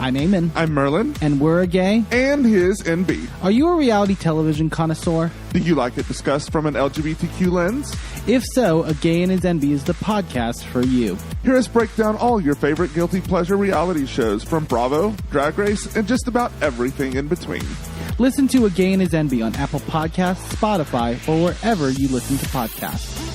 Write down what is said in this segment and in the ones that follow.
I'm Eamon. I'm Merlin. And we're a gay. And his NB. Are you a reality television connoisseur? Do you like it discussed from an LGBTQ lens? If so, A Gay and His NB is the podcast for you. Hear us break down all your favorite guilty pleasure reality shows from Bravo, Drag Race, and just about everything in between. Listen to A Gay and His NB on Apple Podcasts, Spotify, or wherever you listen to podcasts.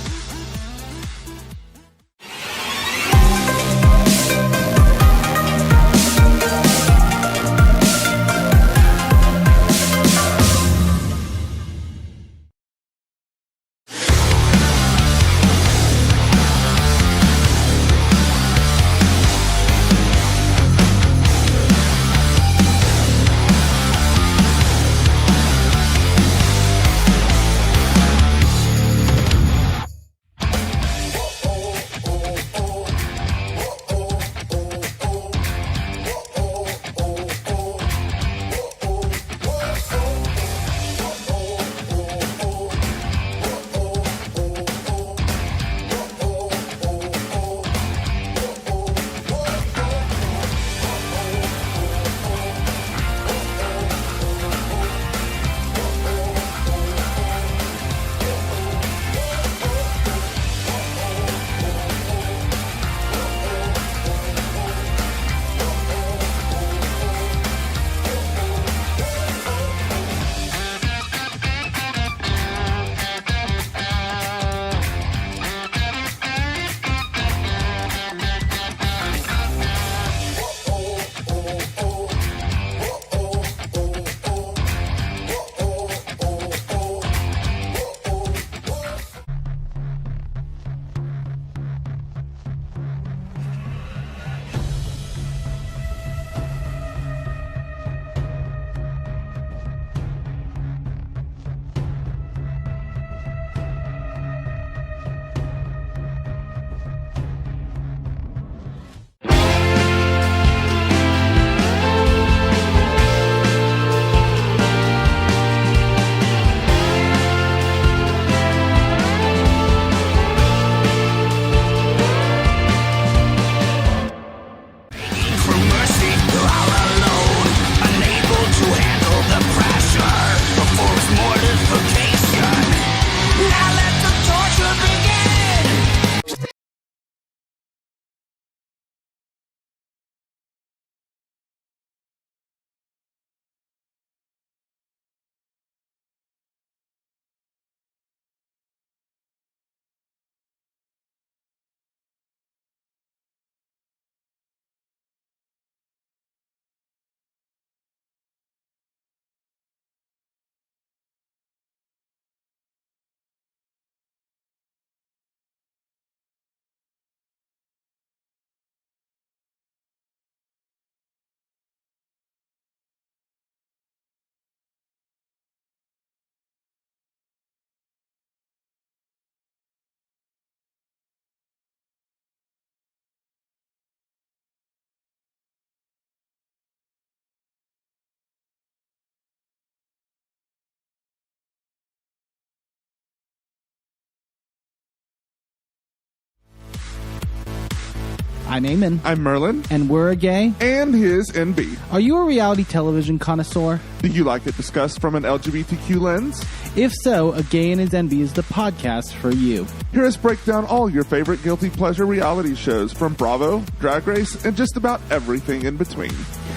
I'm Eamon. I'm Merlin. And we're a gay. And his NB. Are you a reality television connoisseur? Do you like it discussed from an LGBTQ lens? If so, A Gay and His NB is the podcast for you. Hear us break down all your favorite guilty pleasure reality shows from Bravo, Drag Race, and just about everything in between.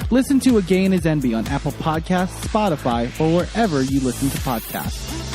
Listen to A Gay and His NB on Apple Podcasts, Spotify, or wherever you listen to podcasts.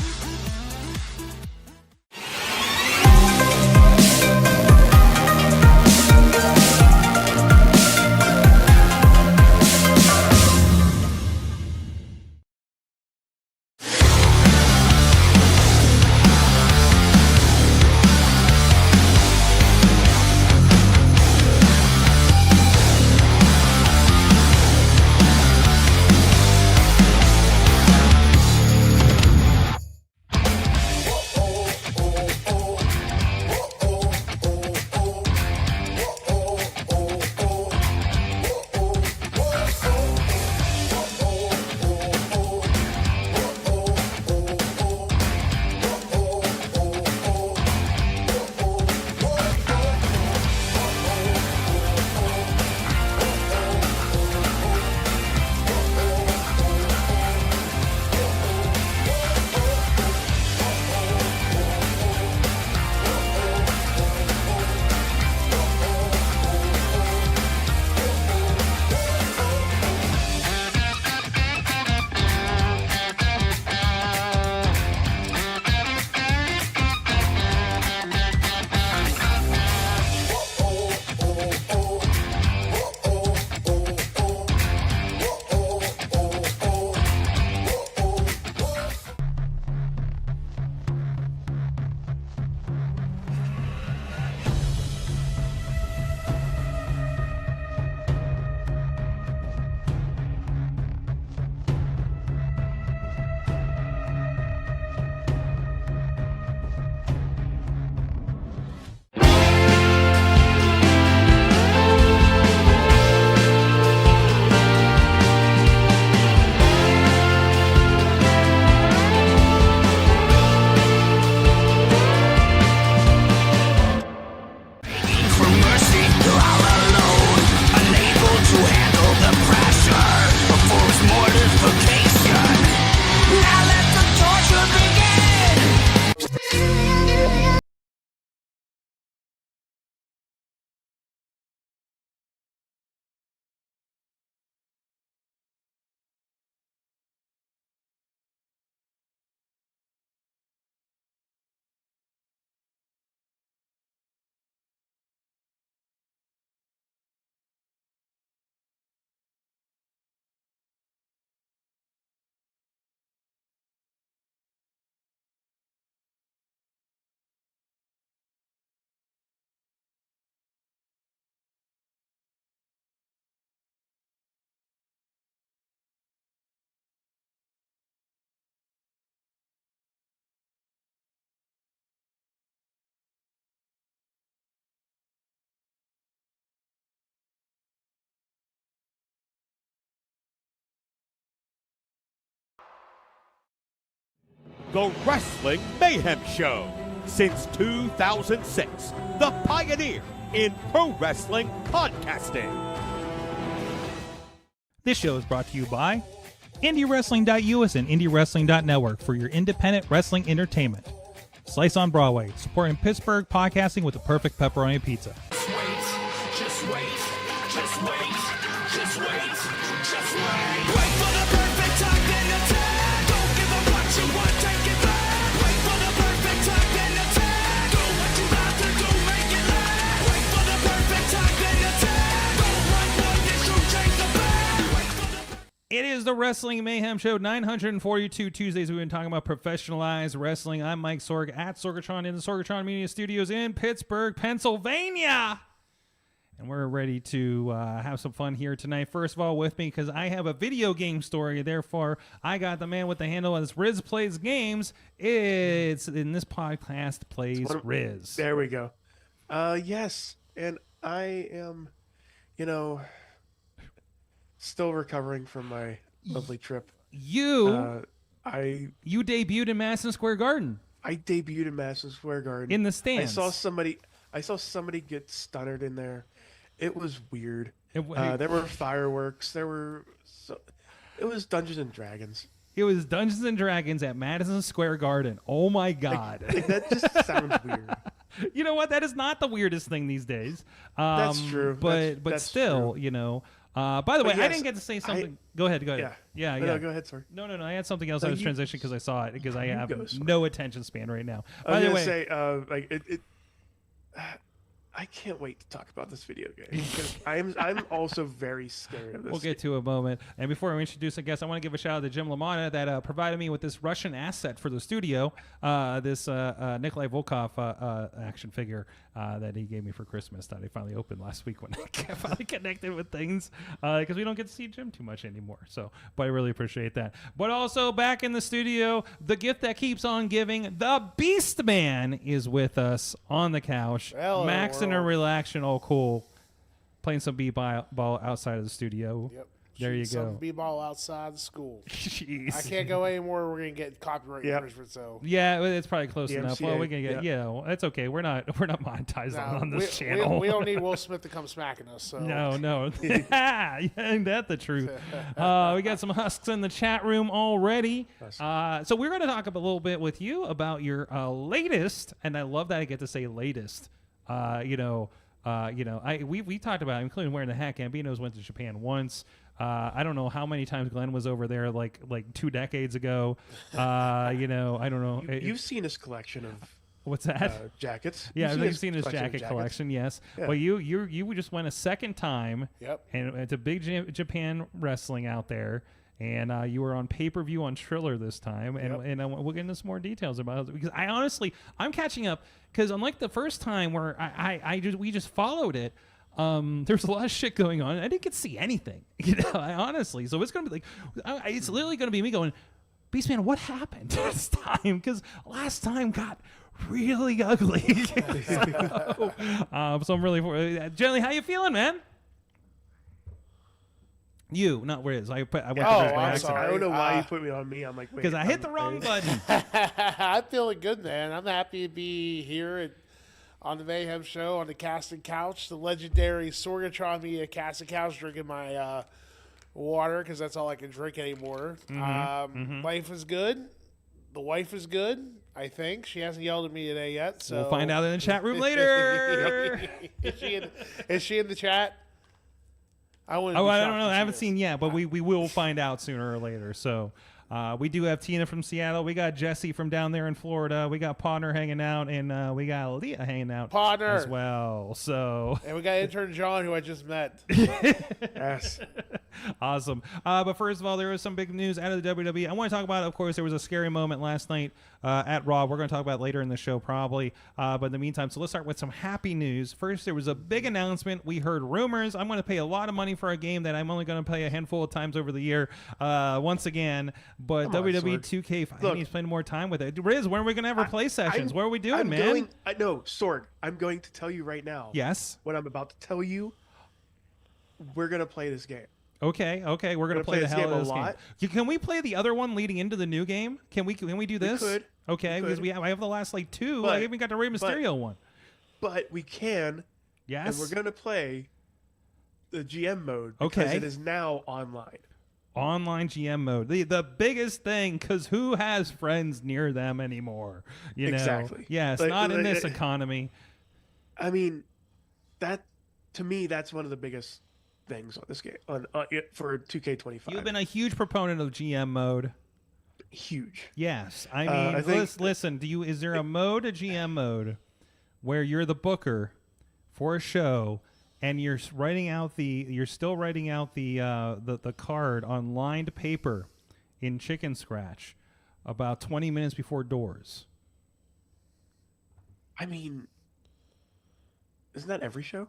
The Wrestling Mayhem Show. Since 2006, the pioneer in pro wrestling podcasting. This show is brought to you by IndyWrestling.us and IndyWrestling.network for your independent wrestling entertainment. Slice on Broadway, supporting Pittsburgh podcasting with the perfect pepperoni pizza. Just wait, just wait, just wait, just wait, just wait. Wait for the perfect time, then attack. Don't give up what you want, take it back. Wait for the perfect time, then attack. Do what you have to do, make it last. Wait for the perfect time, then attack. Don't run, boy, this should change the back. It is the Wrestling Mayhem Show, 942 Tuesdays. We've been talking about professionalized wrestling. I'm Mike Sorg at Sorgatron in the Sorgatron Media Studios in Pittsburgh, Pennsylvania. And we're ready to have some fun here tonight. First of all, with me, because I have a video game story. Therefore, I got the man with the handle as Riz Plays Games. It's in this podcast plays Riz. There we go. Yes, and I am, still recovering from my lovely trip. You debuted in Madison Square Garden. I debuted in Madison Square Garden in the stands. I saw somebody get stunnered in there. It was weird. There were fireworks. It was Dungeons and Dragons. It was Dungeons and Dragons at Madison Square Garden. Oh my God. That just sounds weird. You know what? That is not the weirdest thing these days. That's true. But That's still, true. By the way, yes, I didn't get to say something. Go ahead. Yeah. No, go ahead, sorry. No. I had something else. I was transitioning because I saw it because I have sorry. no attention span right now. I By was the way, gonna say, I can't wait to talk about this video game. I'm also very scared of this. we'll get to a moment. And before I introduce a guest, I want to give a shout out to Jim LaMotta that provided me with this Russian asset for the studio, this Nikolai Volkov action figure that he gave me for Christmas that I finally opened last week when I finally connected with things because we don't get to see Jim too much anymore. But I really appreciate that. But also back in the studio, the gift that keeps on giving, the Beastman is with us on the couch. Hello, Max and a relaxing, all cool, playing some b-ball outside of the studio. Yep. There you Some go. b-ball outside the school. Jeez. I can't go anymore. We're gonna get copyright infringement. So Yeah, it's probably close The enough. MCA, Well, we can get that's okay. We're not monetized on this channel. we don't need Will Smith to come smacking us. So No. Ain't that the truth? We got some husks in the chat room already. So we're going to talk a little bit with you about your latest, and I love that I get to say latest. We talked about, including wearing the hat. Gambino's went to Japan once. I don't know how many times Glenn was over there, like 2 decades ago. I don't know. You've seen his collection of What's that? jackets. Yeah, You've I've seen his jacket collection. Yes, Yeah. but you just went a second time. Yep. And it's a big Japan wrestling out there, and you were on pay-per-view on Triller this time, and we'll get into some more details about it because I'm catching up because unlike the first time where we just followed it. There's a lot of shit going on. I didn't get to see anything, honestly. So it's gonna be it's literally gonna be me going, Beastman, what happened this time? Because last time got really ugly. So I'm really generally, how you feeling, man? You, not Riz. I went to Riz by I'm accident. sorry. I don't know why you put me on me. I'm like, wait. Because I hit the wrong button. I'm feeling good, man. I'm happy to be here on the Mayhem Show on the Casting Couch, the legendary Sorgatron Media Casting Couch, drinking my water because that's all I can drink anymore. Life is good. The wife is good. I think she hasn't yelled at me today yet. So We'll find out in the chat room later. Is she in the chat? I don't know. I haven't seen yet, but we will find out sooner or later. So we do have Tina from Seattle. We got Jesse from down there in Florida. We got Podner hanging out, and we got Leah hanging out as well. So and we got intern John, who I just met. Yes. Awesome. But first of all, there was some big news out of the WWE. I want to talk about, of course, there was a scary moment last night at Raw. We're going to talk about it later in the show probably. But in the meantime, so let's start with some happy news. First, there was a big announcement. We heard rumors. I'm going to pay a lot of money for a game that I'm only going to play a handful of times over the year once again. But WWE 2K5 needs to spend more time with it. Riz, when are we going to have our play sessions? What are we doing, man? No, Sorg, I'm going to tell you right now. Yes. What I'm about to tell you, we're going to play this game. Okay, we're gonna play the this hell game out a of this lot. game. Can we play the other one leading into the new game? Can we do this? could. Okay, We because could. I have the last like two. But- I even got the Rey Mysterio one. But we can, Yes. and we're gonna play the GM mode because Okay. it is now online. Online GM mode, the biggest thing, because who has friends near them anymore? You know, Exactly. Yes, Like- not in like- this economy. I mean, that to me, that's one of the biggest things on this game for 2K25. You've been a huge proponent of GM mode. huge. Yes, I mean, I think- listen. Is there a GM mode, where you're the booker for a show and you're still writing out the card on lined paper in chicken scratch about 20 minutes before doors? I mean, isn't that every show?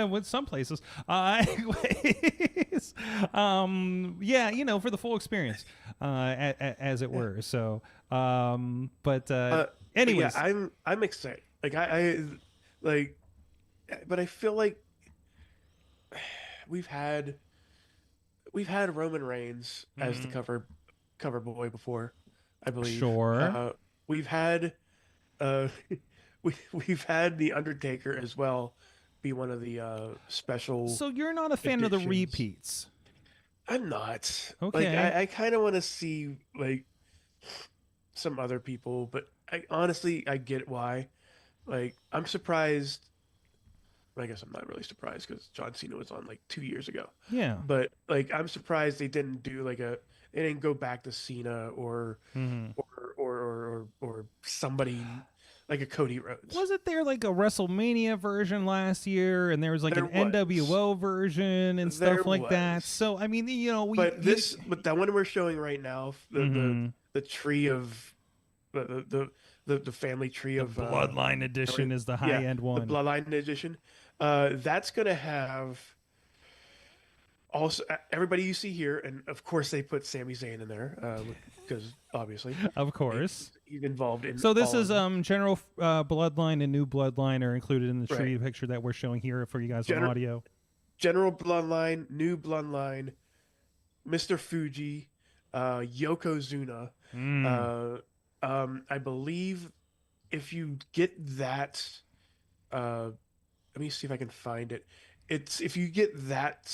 With some places. Anyways, yeah, for the full experience, as it were. So, anyways, yeah, I'm excited. Like but I feel like we've had Roman Reigns as the cover boy before, I believe. Sure. We've had we've had the Undertaker as well be one of the special. So you're not a fan of the editions. repeats? I'm not. Okay. Like I kind of want to see like some other people, but honestly I get why. Like I'm surprised. I guess I'm not really surprised because John Cena was on like 2 years ago. Yeah. But like I'm surprised they didn't do they didn't go back to Cena or somebody like a Cody Rhodes. Wasn't there like a WrestleMania version last year, and there was like There an NWO version and stuff There like that? was. So I mean, But that one we're showing right now, the tree of the family tree of Bloodline Edition is the high end one. The Bloodline Edition. That's gonna have also everybody you see here, and of course they put Sami Zayn in there because obviously, of course, he's involved in. So this all is of them. General Bloodline and New Bloodline are included in the tree picture that we're showing here for you guys on audio. General Bloodline, New Bloodline, Mr. Fuji, Yokozuna. I believe if you get that, let me see if I can find it. It's if you get that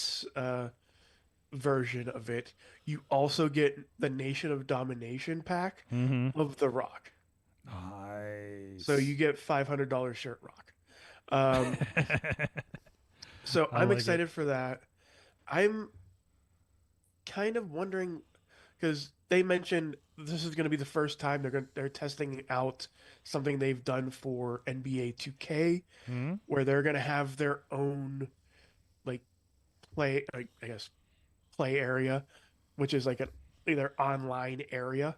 version of it, you also get the Nation of Domination pack of The Rock. Nice. So you get $500 shirt Rock. So I'm like excited for that. I'm kind of wondering because they mentioned this is going to be the first time they're testing out something they've done for NBA 2K, where they're going to have their own like play area, which is like their online area.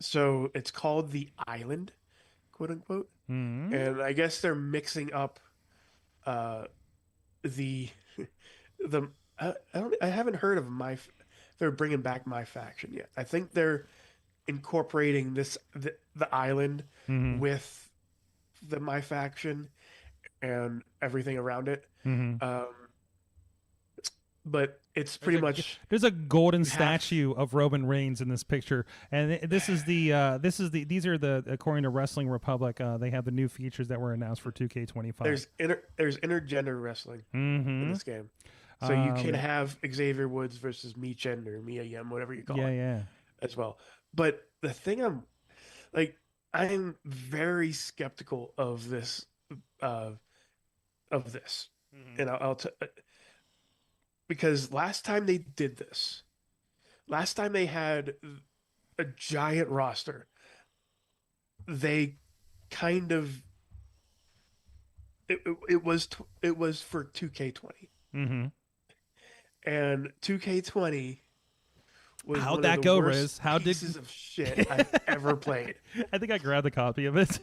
So it's called the Island, quote unquote, and I guess they're mixing up the I haven't heard of they're bringing back My Faction yet. I think they're incorporating the island with the My Faction and everything around it. But it's pretty much there's a golden statue of Roman Reigns in this picture, and these are the according to Wrestling Republic, they have the new features that were announced for 2K25. There's intergender wrestling in this game. So you can have Xavier Woods versus Michin or Mia Yim, whatever you call it, as well. But the thing I'm very skeptical of this, and I'll because last time they did this, last time they had a giant roster, they kind of it was for 2K20. And 2K20 was How'd one that of the go, worst Riz? How pieces of shit I've ever played. I think I grabbed a copy of it.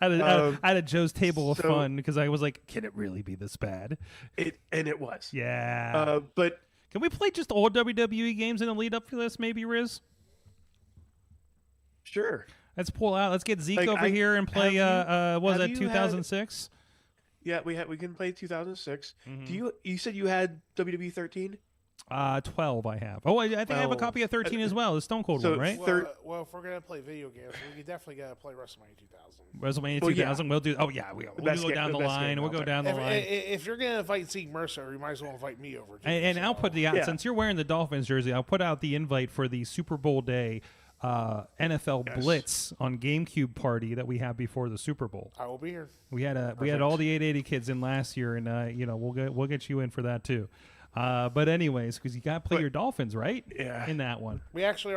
I had a Joe's Table of Fun because I was like, can it really be this bad? It was. Yeah. But can we play just old WWE games in a lead up for this, maybe, Riz? Sure. Let's pull out. Let's get Zeke over here and play. Was that 2006? Yeah, we can play 2006. Mm-hmm. Do you said you had WWE 13? 12 I have. Oh, I think I have a copy of 13 as well. The Stone Cold So one, right? Well, if we're gonna play video games, we definitely gotta play WrestleMania 2000. WrestleMania Well, 2000. We'll do. Oh yeah, we'll best go game- down the the best game line. of We'll all go time. down the line. If you're gonna invite Zeke Mercer, you might as well invite me over too. And I'll put Yeah. since you're wearing the Dolphins jersey, I'll put out the invite for the Super Bowl day NFL Blitz on GameCube party that we have before the Super Bowl. I will be here. We had all the 880 kids in last year, and we'll get you in for that too. But anyways, because you got to play your Dolphins, right? Yeah. In that one. We're actually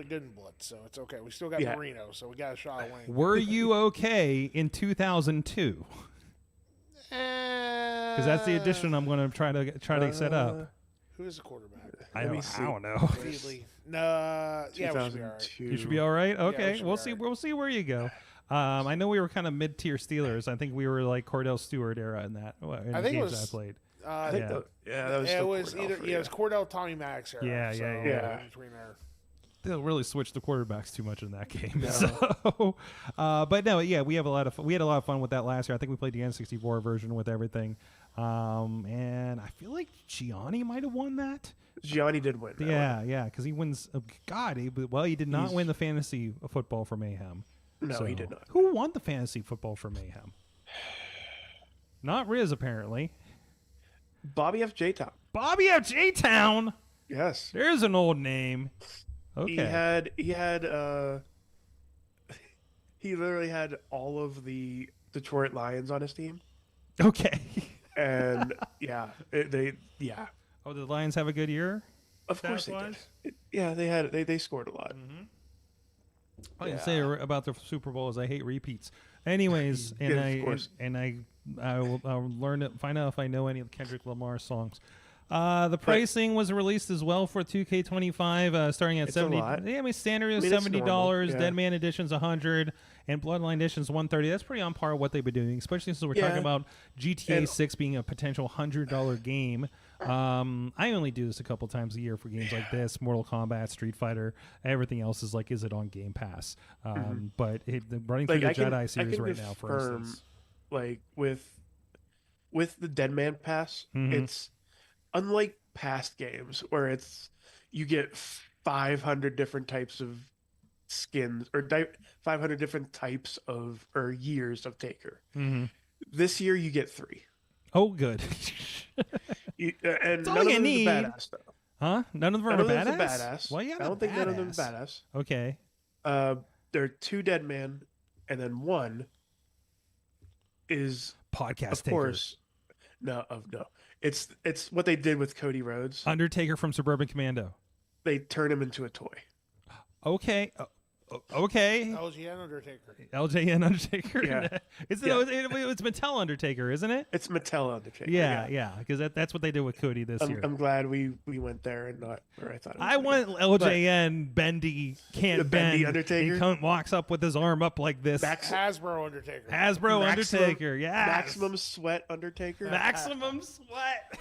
good in Blitz, so it's okay. We still got Marino, so we got a shot at winning. Were you okay in 2002? Because that's the edition I'm going to try to set up. Who is the quarterback? I don't know. Feedley. No, yeah, we should be all right. 2002. You should be all right. Okay, should be we'll all see. right. We'll see where you go. I know we were kind of mid-tier Steelers. I think we were like Cordell Stewart era in that. In I the think it games was- I played. I think Yeah. that was. It still was Cordell either for it was Cordell, Tommy Maddox era. Yeah, so yeah. Between there. They don't really switch the quarterbacks too much in that game. So, but no, yeah, we had a lot of fun with that last year. I think we played the N64 version with everything, and I feel like Gianni might have won that. Gianni did win. That one. Yeah, because he wins. He did not win the fantasy football for Mayhem. No, he did not. Who won the fantasy football for Mayhem? Not Riz, apparently. Bobby F. J. Town. Bobby F. J. Town. Yes. There's an old name. Okay. He literally had all of the Detroit Lions on his team, Okay. and they Oh, did the Lions have a good year? of course they Stats-wise? did. They scored a lot. All I can say about the Super Bowl is I hate repeats. Anyways, and Yeah, of course. I'll learn it, find out if I know any of Kendrick Lamar's songs. The pricing was released as well for 2K25, starting at It's a 70. lot. Yeah, I mean standard is I mean, it's $70. normal, yeah. Dead Man Edition's $100, and Bloodline Edition's $130. That's pretty on par with what they've been doing, especially since we're talking about GTA And- 6 being a potential $100 game. I only do this a couple times a year for games like this, Mortal Kombat, Street Fighter. Everything else is like, is it on Game Pass? But running through the Jedi series right now, for instance. Like with the Dead Man Pass, it's unlike past games where you get 500 different types of skins or 500 different types of or years of Taker. This year you get 3. Oh, good. And none all of you them need. is a badass though. Huh? None of them None are of them's a badass? badass. Well, yeah, I don't think none of them is badass. Okay. There are 2 Dead Man, and then 1 is Podcast of Taker. course. No. It's what they did with Cody Rhodes. Undertaker from Suburban Commando. They turn him into a toy. Okay. Okay. LGN Undertaker. LJN Undertaker. Yeah. It's Mattel Undertaker, isn't it? It's Mattel Undertaker. Yeah. Because that's what they did with Cody this year. I'm glad we went there and not where I thought it was. I want LJN Bendy can't The Bendy bend. Undertaker? He walks up with his arm up like this. Hasbro Undertaker. Hasbro Maximum- Undertaker. Yeah. Maximum Sweat Undertaker. Maximum sweat.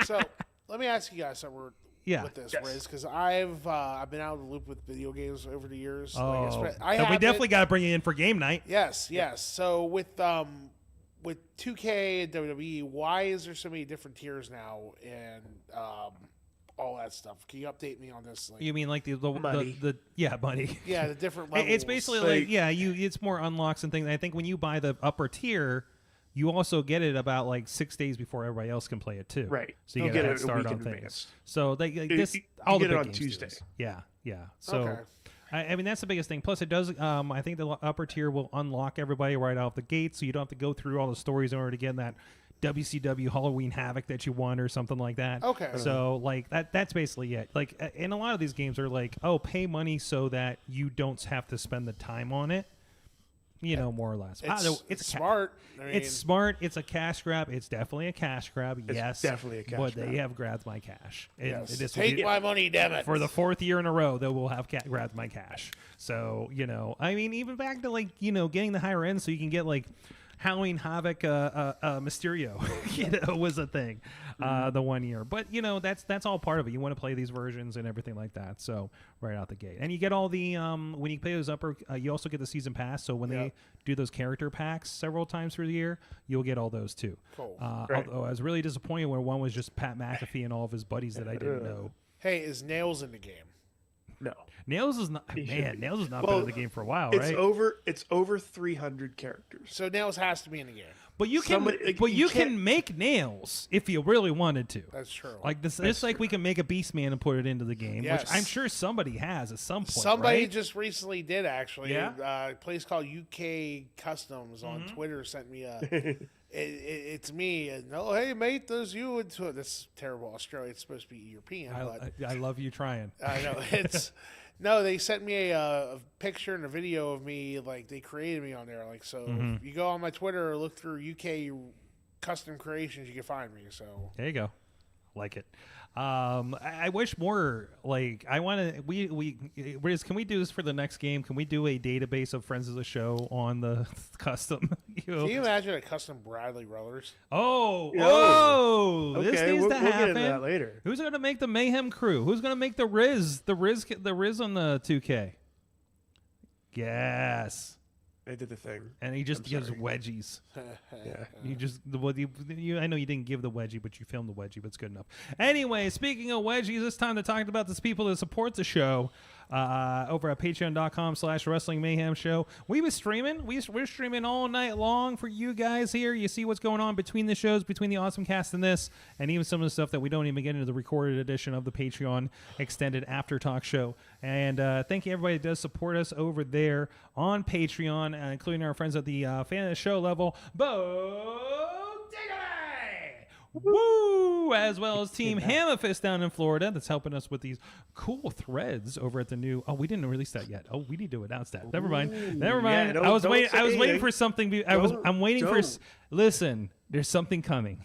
So let me ask you guys something Yeah. with this, Yes. Riz, because I've been out of the loop with video games over the years. Oh, Like, we definitely got to bring you in for game night. Yes. So with 2K and WWE, why is there so many different tiers now and all that stuff? Can you update me on this? Like, You mean like the Money. money? yeah, the different levels. It's basically like it's more unlocks and things. I think when you buy the upper tier, you also get it about like 6 days before everybody else can play it too. Right. So you You'll get a get head it a start week on in things. advance. So this You all the get it big on games do Tuesday. this. Yeah. So Okay. I mean that's the biggest thing. Plus it does. I think the upper tier will unlock everybody right off the gate, so you don't have to go through all the stories in order to get that WCW Halloween Havoc that you want or something like that. Okay. So like that's basically it. Like and a lot of these games are like, oh, pay money so that you don't have to spend the time on it. You know, more or less. It's smart. I mean, It's smart. It's a cash grab. It's definitely a cash grab. Yes, definitely a cash but grab. they have grabbed my cash. yes. This will Take be- my money, damn it. for the 4th year in a row, they will have grabbed my cash. So I mean, even back to like getting the higher end, so you can get like Halloween Havoc Mysterio, was a thing the one year. But that's all part of it. You want to play these versions and everything like that. So right out the gate, and you get all the when you play those you also get the season pass. So when they do those character packs several times through the year, you'll get all those too. Cool. Although I was really disappointed when one was just Pat McAfee and all of his buddies that I didn't know. Hey, is Nails in the game? No. Nails is not been in the game for a while, it's right? It's over 300 characters. So Nails has to be in the game. But you can you can make Nails if you really wanted to. That's true. Like this, it's like we can make a Beastman and put it into the game, Yes. which I'm sure somebody has at some point. Somebody right? just recently did, actually. Yeah? A place called UK Customs on Twitter sent me a... it's me. And, oh, hey, mate, those you into it. That's terrible Australia. It's supposed to be European. I love you trying. I know. It's... No, they sent me a picture and a video of me. Like, they created me on there. Like, so if you go on my Twitter or look through UK custom creations, you can find me. So there you go. Like it. I wish more. Like I want to. Riz, can we do this for the next game? Can we do a database of friends of the show on the custom? Can you imagine a custom Bradley Rollers? Oh, this needs to happen. We'll get into that later. Who's going to make the Mayhem crew? Who's going to make the Riz on the 2K? Yes. They did the thing. And he just gives wedgies. Yeah. I know you didn't give the wedgie, but you filmed the wedgie, but it's good enough. Anyway, speaking of wedgies, it's time to talk about these people that support the show over at patreon.com/Wrestling Mayhem Show. We were streaming. We're streaming all night long for you guys here. You see what's going on between the shows, between the Awesome Cast and this, and even some of the stuff that we don't even get into the recorded edition of the Patreon Extended After Talk Show. And thank you, everybody that does support us over there on Patreon, including our friends at the fan of the show level, Bo Diggity! Woo! As well as Team Hammerfist down in Florida that's helping us with these cool threads over at the new... Oh, we didn't release that yet. Oh, we need to announce that. Never mind. Yeah, I was waiting for something. I'm waiting for... Listen, there's something coming.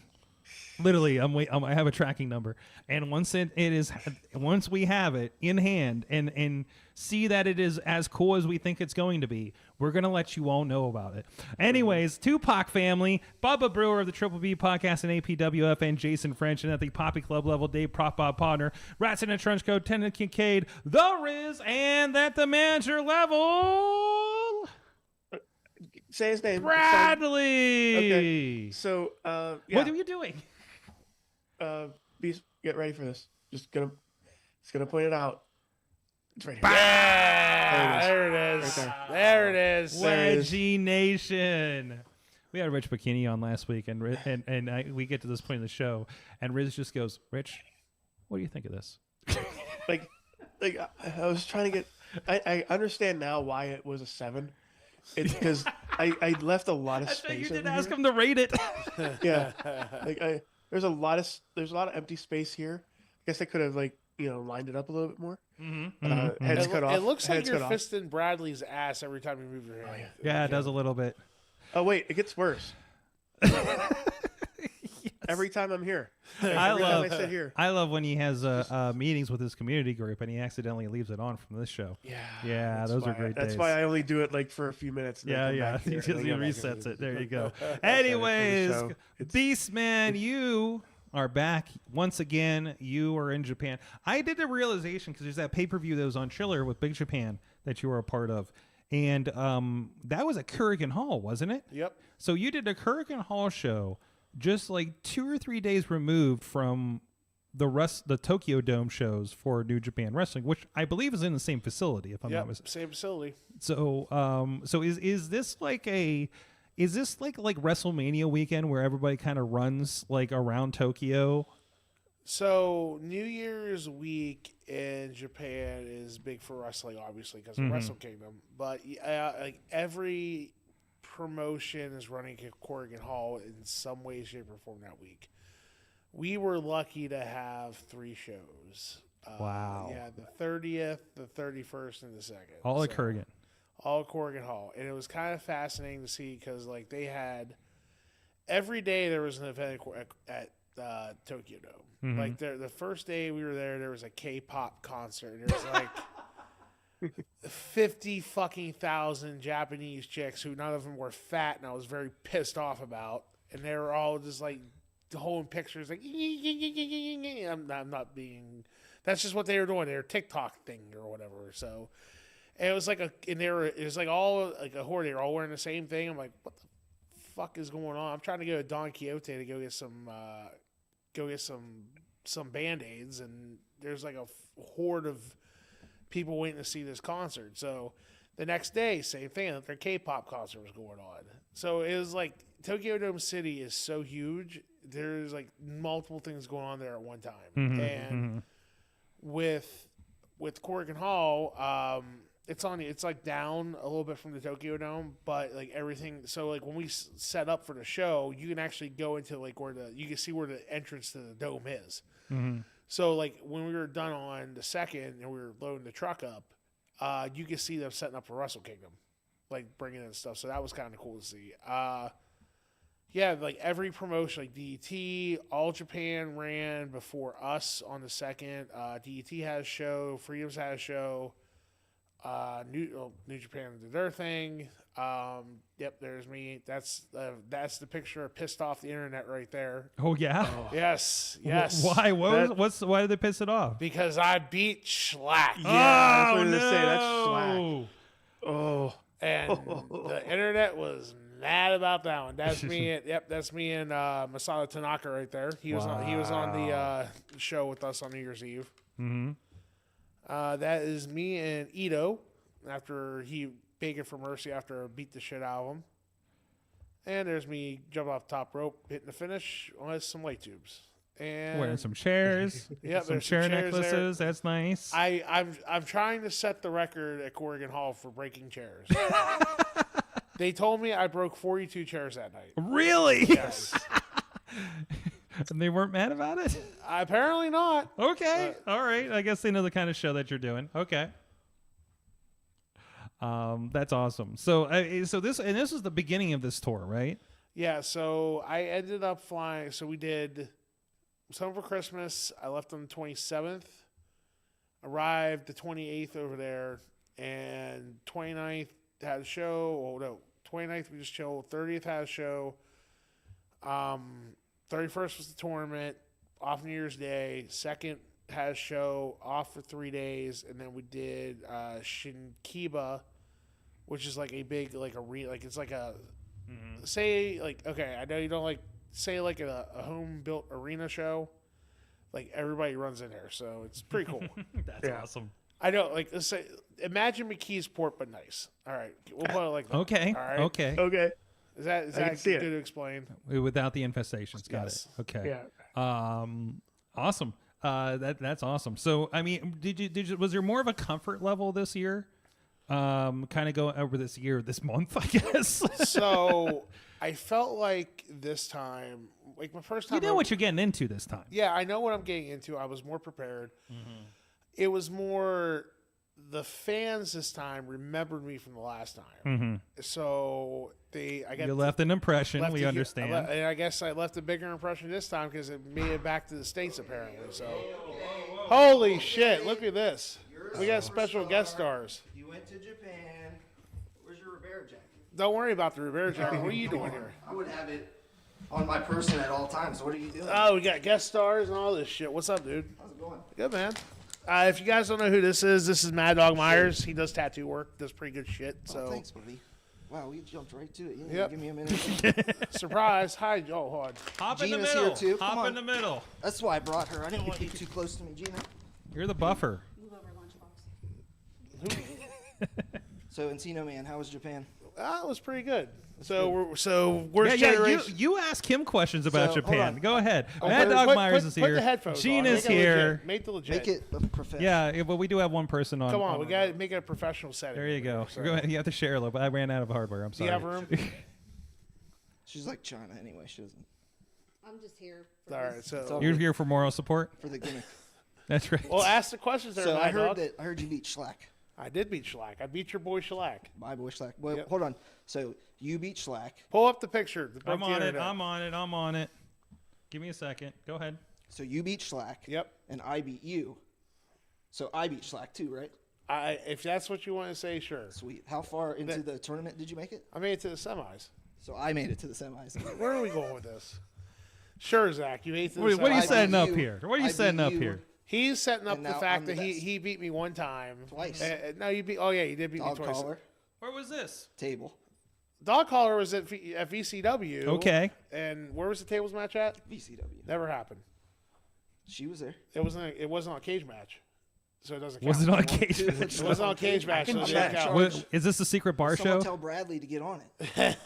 Literally, I have a tracking number, and once we have it in hand and see that it is as cool as we think it's going to be, we're gonna let you all know about it. Anyways, Tupac family, Bubba Brewer of the Triple B Podcast and APWF, and Jason French, and at the Poppy Club level, Dave Prop Bob Podner, Rats in a Trench Coat, Tennant Kincaid, The Riz, and at the manager level. Say his name. Bradley. Okay. So, What are you doing? Beast, get ready for this. Just gonna point it out. It's right here. There it is. Right there it is. Wedgie Nation. We had Rich Bikini on last week, and we get to this point in the show, and Riz just goes, "Rich, what do you think of this?" like I was trying to get. I understand now why it was a 7. It's because I left a lot of space. You did ask him to rate it. Yeah. There's a lot of empty space here. I guess I could have lined it up a little bit more. Heads cut off. It looks like heads you're cut off. fisting Bradley's ass every time you move your hand. Yeah, it does a little bit. Oh wait, it gets worse. Every time I'm here. I sit here. I love when he has meetings with his community group and he accidentally leaves it on from this show. Yeah, those are great days. That's why I only do it for a few minutes. And Yeah. He resets it. There you go. Anyways, Beastman, you are back once again. You are in Japan. I did a realization because there's that pay-per-view that was on Chiller with Big Japan that you were a part of. And that was at Kurikan Hall, wasn't it? Yep. So you did a Kurikan Hall show just like 2 or 3 days removed from the Tokyo Dome shows for New Japan Wrestling, which I believe is in the same facility, if I'm not mistaken. Same facility. So is this like WrestleMania weekend where everybody kind of runs like around Tokyo? So New Year's week in Japan is big for wrestling, obviously, because of Wrestle Kingdom. But every promotion is running at Corrigan Hall in some way, shape, or form that week. We were lucky to have 3 shows. Wow. Yeah, the 30th, the 31st, and the 2nd. All at Kurikan. All at Corrigan Hall. And it was kind of fascinating to see because they had every day there was an event at Tokyo Dome. Like the first day we were there was a K-pop concert. And there was 50 fucking thousand Japanese chicks who none of them were fat, and I was very pissed off about. And they were all just like holding pictures, like I'm not being. That's just what they were doing. Their TikTok thing or whatever. So, and it was like it was like all like a horde. They were all wearing the same thing. I'm like, what the fuck is going on? I'm trying to go to Don Quixote to go get some Band-Aids, and there's like a horde of people waiting to see this concert. So the next day, same thing. Their K-pop concert was going on. So it was like Tokyo Dome City is so huge. There's like multiple things going on there at one time. And with Corrigan Hall, it's like down a little bit from the Tokyo Dome, but like everything. So like when we set up for the show, you can actually go into like you can see where the entrance to the dome is. So like when we were done on the second and we were loading the truck up, you could see them setting up for Wrestle Kingdom, like bringing in stuff. So that was kind of cool to see. Yeah, like every promotion, like DDT, All Japan ran before us on the second. DDT had a show, Freedoms had a show. New Japan did their thing. Yep, there's me. That's the picture of pissed off the internet right there. Oh yeah. Yes. Why? Why did they piss it off? Because I beat Schlack. Yeah, that's what I was no. gonna say. That's Schlack. Oh, And the internet was mad about that one. That's me. That's me and Masato Tanaka right there. He was on the show with us on New Year's Eve. That is me and Ito after he begging for mercy after I beat the shit out of him. And there's me jumping off the top rope, hitting the finish with some light tubes. And Wearing some chairs. Yep, some there's chair some chairs necklaces. That's nice. I'm trying to set the record at Corrigan Hall for breaking chairs. They told me I broke 42 chairs that night. Really? Yes. And they weren't mad about it? Apparently not. Okay. All right. I guess they know the kind of show that you're doing. Okay. That's awesome. So this was the beginning of this tour, right? Yeah, so I ended up flying. So we did some for Christmas. I left on the 27th, arrived the 28th over there, and 29th had a show. Oh, no, 29th we just chilled. 30th had a show. 31st was the tournament, off New Year's Day. 2nd had a show, off for 3 days, and then we did Shinkiba, which is like a big like arena, like it's like a say like okay, I know you don't like say like a home built arena show, like everybody runs in there, so it's pretty cool. That's awesome. I know, like let's say imagine McKeesport but nice. All right, we'll put it like that. Okay. All right. okay. Is that can see good it. to explain? Without the infestations. Got Yes. it. Okay. Yeah. Awesome. That's awesome. So, I mean, was there more of a comfort level this year? Kind of going over this month, I guess. So I felt like this time, like my first time, You know what you're getting into this time. Yeah, I know what I'm getting into. I was more prepared. It was more the fans this time remembered me from the last time. So You left an impression. We understand. And I guess I left a bigger impression this time because it made it back to the States apparently. So, holy shit! Look at this. We got special guest stars. You went to Japan. Where's your Rivera jacket? Don't worry about the Rivera jacket. What are you doing here? I would have it on my person at all times. What are you doing? Oh, we got guest stars and all this shit. What's up, dude? How's it going? Good, man. If you guys don't know who this is Mad Dog Myers. He does tattoo work, does pretty good shit. So Thanks, buddy. Wow, we jumped right to it. You didn't Yep. give me a minute. surprise. Hi, oh, hold on. Hop in the Gina's middle. here, too. Come Hop on. in the middle. That's why I brought her. I didn't want you too close to me, Gina. You're the buffer. Move over lunchbox. So, Encino Man, how was Japan? That was pretty good. So we're You ask him questions about So, hold Japan. on. Go ahead. Oh, Mad put- Dog put- Myers put- is put here. the headphones on. Gina's Make it legit. here. Make the legit. Make it a professional. Yeah, but we do have one person on. Come on, on we got to make it a professional setting. There you go. So, Go ahead. You have to share a little, but I ran out of hardware. I'm do sorry. you have room? She's like China anyway. She doesn't. I'm just here. For All right, this. so You're here for moral support. For the gimmick. That's right. well, ask the questions there, So Mad I heard Dog. I heard you beat Schlack. I did beat Schlack. I beat your boy Shellac. My boy Schlack. Well, Yep. hold on. So you beat Schlack. Pull up the picture. I'm on it. I'm on it. Give me a second. Go ahead. So you beat Schlack. Yep. And I beat you. So I beat Schlack too, right? If that's what you want to say, sure. Sweet. How far into the tournament did you make it? I made it to the semis. So I made it to the semis. Where are we going with this? Sure, Zach, you ate the What are you I setting beat up you. here? What are you I setting beat up you. here? He's setting up And the now fact I'm that the he, best. he beat me one time. Twice. No, you beat. Oh yeah, you did beat Dog me twice. collar Where was this? table. Dog collar was at VCW. Okay. And where was the tables match at? VCW. Never happened. She was there. It wasn't on a cage match, so it doesn't count. Was it on a cage Dude, match? It wasn't on a cage match. So it doesn't count. What, is this a secret bar Someone show? tell Bradley to get on it.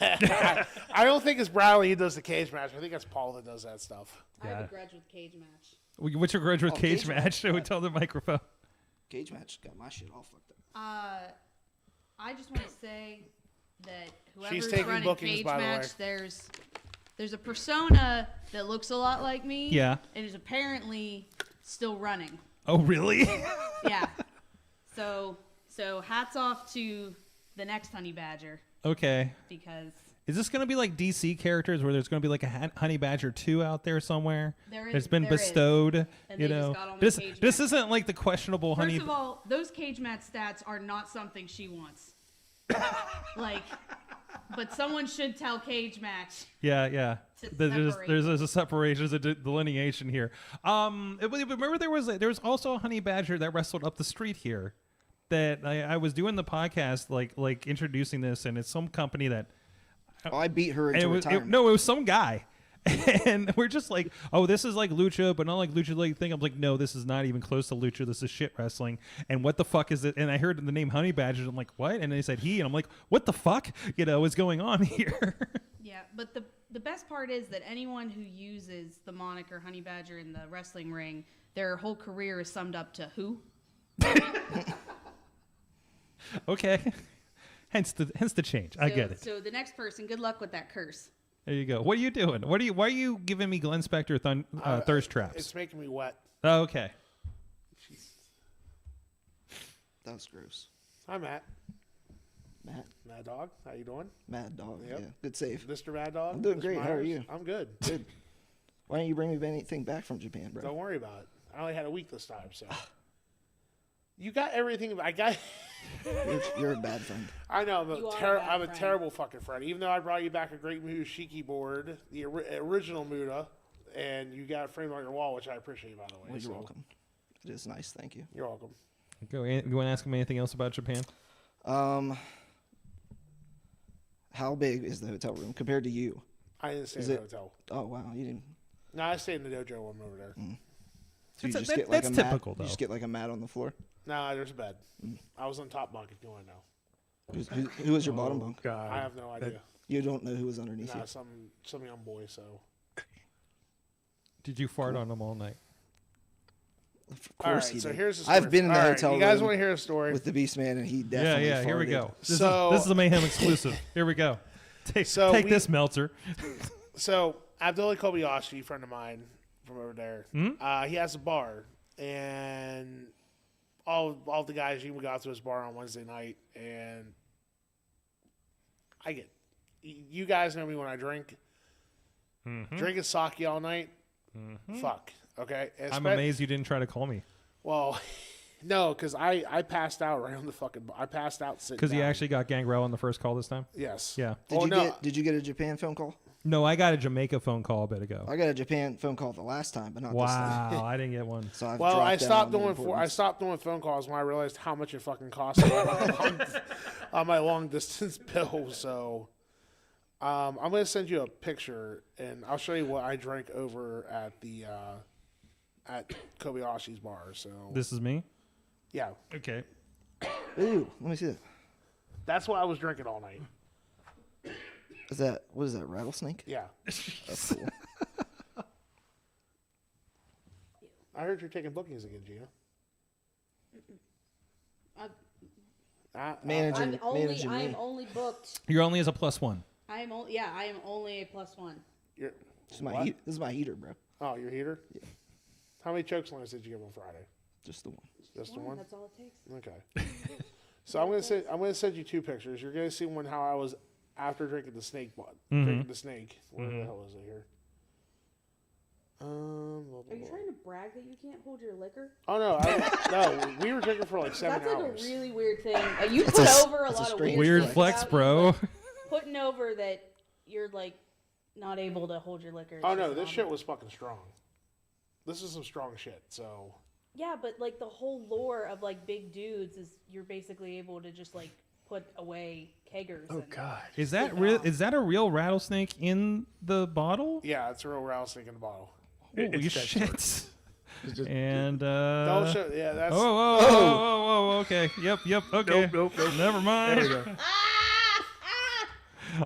I don't think it's Bradley who does the cage match. I think that's Paul that does that stuff. I have Yeah. a grudge with cage match. What's your grudge with Oh, cage cage match? match. Should we tell the microphone? Cage match got my shit all fucked up. I just want to say that whoever's taking running bookings, cage by the match, way. there's a persona that looks a lot like me. Yeah. And is apparently still running. Oh, really? Yeah. So hats off to the next Honey Badger Okay. because Is this going to be like DC characters where there's going to be like a Honey Badger 2 out there somewhere? There is- It's been there is. bestowed. And You they just know, got on the this cage this match. isn't like the questionable first Honey. of all, those cage match stats are not something she wants. Like, but someone should tell cage match. Yeah. To There's separate. there's a separation, there's a delineation here. Remember there was also a Honey Badger that wrestled up the street here. That I was doing the podcast like introducing this, and it's some company that. Oh, I beat her And into it was, retirement. no, it was some guy. And we're just like, oh, this is like lucha, but not like lucha like thing. I'm like, no, this is not even close to lucha. This is shit wrestling. And what the fuck is it? And I heard the name Honey Badger. I'm like, what? And they said he, and I'm like, what the fuck? What's going on here? Yeah, but the best part is that anyone who uses the moniker Honey Badger in the wrestling ring, their whole career is summed up to who? Okay. Hence the change. I get it. So the next person, good luck with that curse. There you go. What are you doing? Why are you giving me Glenn Spector thirst traps? It's making me wet. Oh, okay. That was gross. Hi, Matt. Matt, Mad Dog. How you doing? Mad Dog. Yep. Yeah, good save. Mr. Mad Dog. I'm doing Mr. great. How are Myers? you? I'm good. Good. Why don't you bring me anything back from Japan, bro? Don't worry about it. I only had a week this time, so. You got everything. I got. You're a bad friend. I know. You are a bad I'm a friend. terrible fucking friend. Even though I brought you back a great Muda Shiki board, the original Muda, and you got it framed on your wall, which I appreciate, by the way. Well, you're so welcome. It is nice. Thank you. You're welcome. Go. You want to ask him anything else about Japan? How big is the hotel room compared to you? I didn't stay Is in the it- hotel. Oh wow, you didn't. No, I stayed in the dojo one over there. So you That's- just get like that's a mat? typical, You though. just get like a mat on the floor. No, there's a bed. I was on top bunk, if you want to know. Who was your bottom bunk? God. I have no idea. You don't know who was underneath Nah, you. some young boy, so. Did you fart on him all night? Of All course right, he so did. here's the story. I've been in the All right, hotel You guys room want to hear a story? with the Beastman, and he definitely Yeah. Here we farted. go. This So- is the Mayhem exclusive. Here we go. Take this, Meltzer. So Abdullah Kobayashi, friend of mine from over there, he has a bar, and all the guys usually go out to his bar on Wednesday night, and you guys know me when I drink. Drinking sake all night. Fuck. Okay. I'm amazed you didn't try to call me Well, no, because I passed out right on the fucking. I passed out sitting. because you down. actually got Gangrel on the first call this time. Yes. Yeah. Did you get a Japan phone call? No, I got a Jamaica phone call a bit ago. I got a Japan phone call the last time, but not this time. Wow, I didn't get one. So I've Well, dropped I down stopped on the doing importance. phone calls when I realized how much it fucking cost on my long distance bill. So I'm gonna send you a picture, and I'll show you what I drank over at the at Kobayashi's bar. So This is me. yeah, Okay. Ooh, let me see that. that's what I was drinking all night. What is that, rattlesnake? Yeah, That's cool. I heard you're taking bookings again, Gina. Managing, I'm only managing I am me. only booked. You're only as a +1. I am only a +1. You're, This is my what? this is my heater, bro. Oh, your heater? Yeah. How many choke slams did you give on Friday? Just the one. Just the one? That's all it takes. Okay. So I'm gonna send you two pictures. You're gonna see one how I was after drinking the snake blood. Drinking the snake. Where the hell is it here? Are you trying to brag that you can't hold your liquor? Oh no, no, we were drinking for like 7 That's like hours. a really weird thing. You put over a lot of weird things flex, about bro. you, like, putting over that you're like not able to hold your liquor. Oh no, this shit was fucking strong. This is some strong shit. So. Yeah, but like the whole lore of like big dudes is you're basically able to just like put away keggers. Oh god, is that real? Is that a real rattlesnake in the bottle? Yeah, it's a real rattlesnake in the bottle. Holy shit! And don't show, yeah, that's. Oh, okay. Yep. Okay. Nope. Never mind. There we go.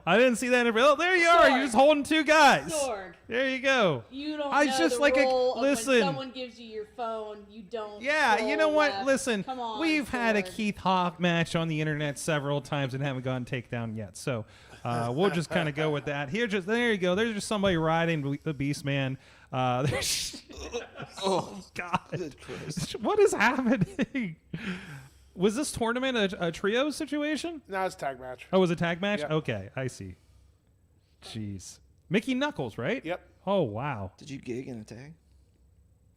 I didn't see that. Oh, there you are. You're just holding two guys. Sorg. There you go. You don't I know just the like role of listen. when someone gives you your phone, you don't. Yeah, you know scroll what? left. Listen, Come on, we've had a Sorg. Keith Hawk match on the internet several times and haven't gotten taken yet. So we'll just kind of go with that. There you go. There's just somebody riding the Beastman. Oh God! What is happening? Was this tournament a trio situation? No, it's a tag match. Oh, it was a tag match? Yep. Okay, I see. Jeez. Mickey Knuckles, right? Yep. Oh, wow. Did you gig in a tag?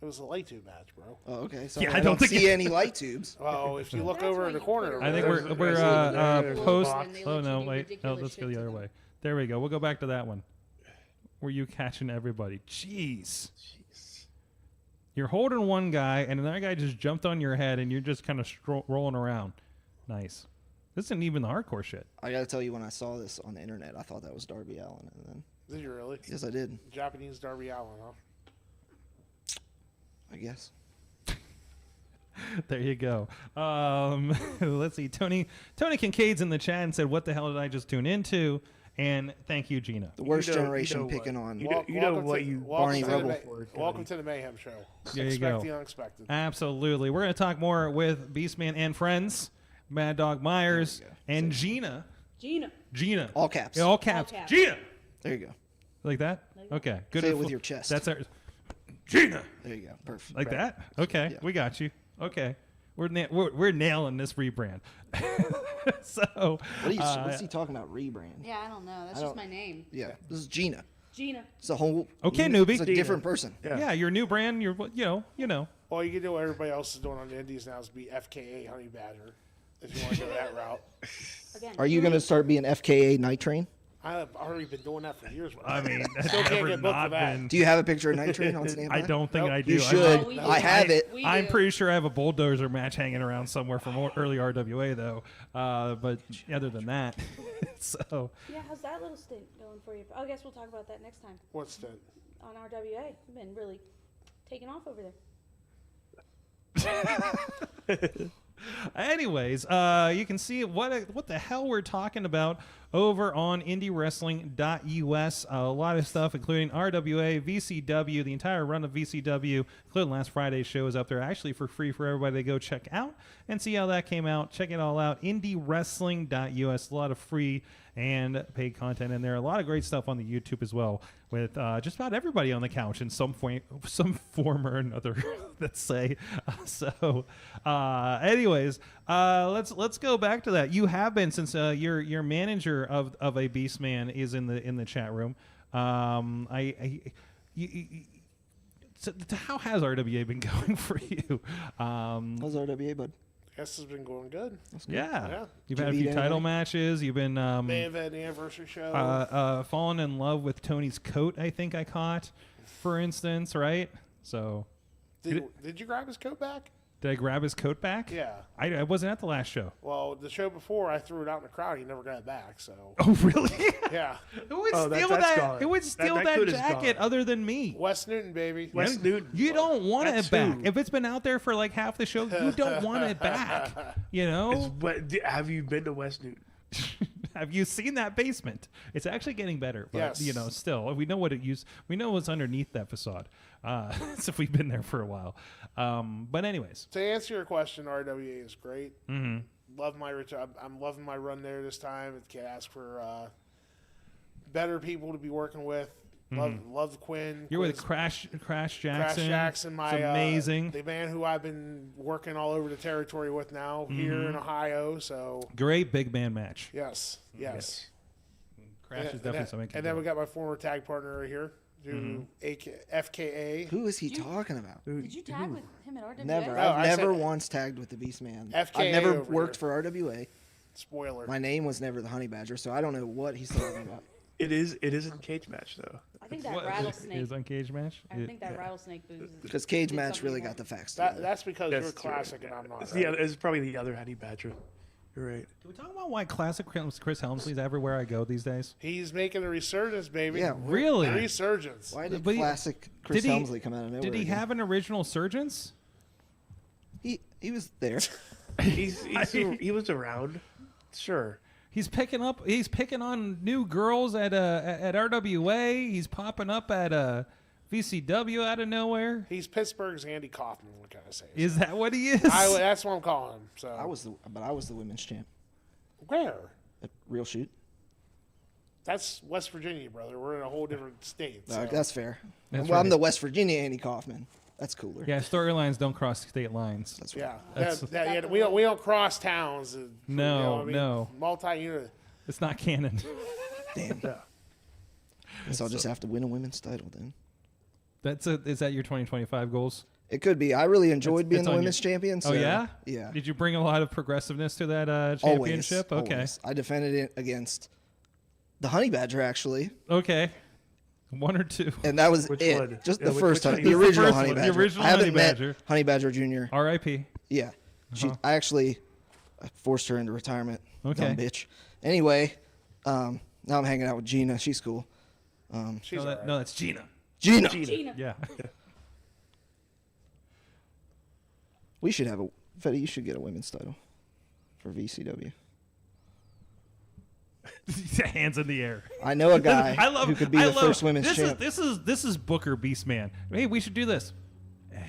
It was a light tube match, bro. Oh, okay. So Yeah, I don't see any light tubes. Well, if you look over in the corner, I think there's- we're post. And they Oh, let no, you do wait. No, ridiculous let's go shit the to other them. way. There we go. We'll go back to that one. Were you catching everybody? Jeez. You're holding one guy, and another guy just jumped on your head, and you're just kind of rolling around. Nice. This isn't even the hardcore shit. I got to tell you, when I saw this on the internet, I thought that was Darby Allin. And then, Did you really? yes, I did. Japanese Darby Allin, huh? I guess. There you go. Let's see. Tony Kincaid's in the chat and said, "What the hell did I just tune into?" And thank you, Gina. The worst You know generation what. picking on. You know what you Barney Rubble. Welcome to the Mayhem show. There you Expect go. the unexpected. Absolutely. We're going to talk more with Beastman and friends, Mad Dog Myers, and Gina. Gina. All caps. Yeah, all caps. All caps. Gina. There you go. Like that? Okay. Good. Say it with your chest. That's our Gina. There you go. Perfect. Like that? Okay. Yeah. We got you. Okay. We're nailing this rebrand. So What's he talking about? Rebrand. Yeah, I don't know. That's just my name. Yeah, this is Gina. Gina. It's a whole. Okay, newbie. It's a different person. Yeah, your new brand. You're you know. All you can do what everybody else is doing on the indies now is be FKA Honey Badger, if you want to go that route. Again. Are you going to start being FKA Night Train? I've already been doing that for years. I mean, that's Still can't never get booked not for that. been. Do you have a picture of Night Train on standby? I don't think Nope. I do. You should. Oh, we do. I have it. We I'm do. pretty sure I have a bulldozer match hanging around somewhere from early RWA though. But other than that, so Yeah, how's that little stint going for you? I guess we'll talk about that next time What's that? on RWA. You've been really taking off over there. anyways, you can see what the hell we're talking about over on IndyWrestling.us. A lot of stuff, including RWA, VCW, the entire run of VCW, including last Friday's show is up there actually for free for everybody to go check out and see how that came out. Check it all out. IndyWrestling.us. A lot of free and paid content in there. A lot of great stuff on the YouTube as well, with just about everybody on the couch in some form or another. Let's say. Anyways, let's go back to that. You have been, since your manager of a Beastman is in the chat room. So how has RWA been going for you? How's RWA, bud? Guess it's been going good. Yeah. You've Did you had a few beat title anybody? matches. You've been May have had an anniversary show. fallen in love with Tony's coat, I think I caught, for instance, right? So Did you grab his coat back? did I grab his coat back? Yeah. I wasn't at the last show. Well, the show before, I threw it out in the crowd. He never got it back. So Oh, really? yeah, Who would Oh, steal that's that? gone. Who would steal That that coat is jacket gone. other than me? Wes Newton, baby. Wes Newton. You don't want That's it back. who. If it's been out there for like half the show, you don't want it back. You know? Have you been to West Newton? Have you seen that basement? It's actually getting better, but Yes. you know, still we know what it used. We know what's underneath that facade. So we've been there for a while. But anyways, To answer your question, RWA is great. mm-hmm. Love my I'm loving my run there this time. It can ask for better people to be working with. Love Quinn. you're with Quinn's- Crash Jackson. Crash Jackson, my it's amazing. the man who I've been working all over the territory with now here in Ohio. So Great big man match. yes. Crash is definitely something. And then we got my former tag partner right here, who FKA. Who is he talking about? Did you tag with him at RWA? Never. No, I've I never said- once tagged with the Beastman. FKA I've never over worked here. for RWA. Spoiler. My name was never the Honey Badger, so I don't know what he's talking about. It is in cage match though. I think that What, rattlesnake. is on Cage Match? I think that rattlesnake booze. Because Cage did Match something really more. got the facts. That's because That's you're true. classic and I'm not. It's, Right? yeah, it's probably the other Honey Badger. You're right. Can we talk about why classic Chris Helmsley's everywhere I go these days? He's making a resurgence, baby. Yeah, Really? A resurgence. Why did But he- classic Chris did he- Helmsley come out of nowhere? Did he again? have an original Surgeons? He was there. He was around. Sure. He's picking on new girls at RWA. He's popping up at VCW out of nowhere. He's Pittsburgh's Andy Kaufman. What can I say? Is that what he is? That's what I'm calling him. So I was the women's champ where? at Real Shoot. That's West Virginia, brother. We're in a whole different state. So. That's fair. That's well, I'm right. the West Virginia Andy Kaufman. That's cooler. Yeah, storylines don't cross state lines. That's right. Yeah, we don't cross towns. No, no. Multi-unit. It's not canon. Damn. Guess I'll just have to win a women's title then. Is that your 2025 goals? It could be. I really enjoyed being It's the on women's champion. So, Oh yeah, yeah. Did you bring a lot of progressiveness to that Always, championship? Okay, always. I defended it against the Honey Badger actually, okay. One or two. and that was Which it. one? Just Yeah, the which first one? Honey, The the original first Honey one, the Badger. original I haven't Honey met Badger. Honey Badger Jr. R.I.P. Yeah, I actually forced her into retirement. Okay. Dumb bitch. Anyway, now I'm hanging out with Gina. She's cool. She's No, all right. no, that's Gina. Gina. Gina. Yeah. We should have Fetty, you should get a women's title for VCW. Hands in the air. I know a guy who could be the first women's champ. This is Booker Beastman. Hey, we should do this.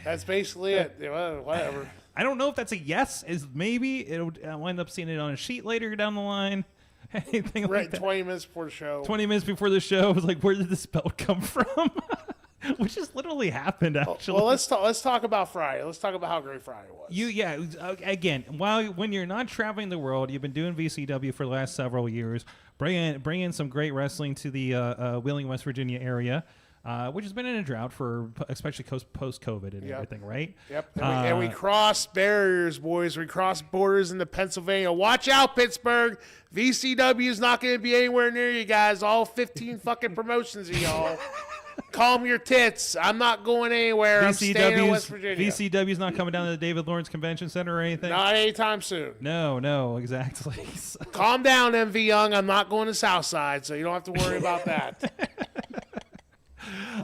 That's basically it. Yeah, well, whatever. I don't know if that's a yes. Is maybe it'll wind up seeing it on a sheet later down the line. Anything Right, like that. 20 minutes before the show. 20 minutes before the show, I was like, where did this belt come from? Which has literally happened, actually. Well, let's talk about Friday. Let's talk about how great Friday was. Again, when you're not traveling the world, you've been doing VCW for the last several years, bringing some great wrestling to the Wheeling, West Virginia area, which has been in a drought for especially post-COVID and everything, right? Yep. And we crossed barriers, boys. We crossed borders into Pennsylvania. Watch out, Pittsburgh. VCW is not going to be anywhere near you guys. All 15 fucking promotions of y'all. Calm your tits. I'm not going anywhere. I'm staying in West Virginia. VCW's not coming down to the David Lawrence Convention Center or anything? Not anytime soon. No, exactly. Calm down, MV Young. I'm not going to Southside, so you don't have to worry about that.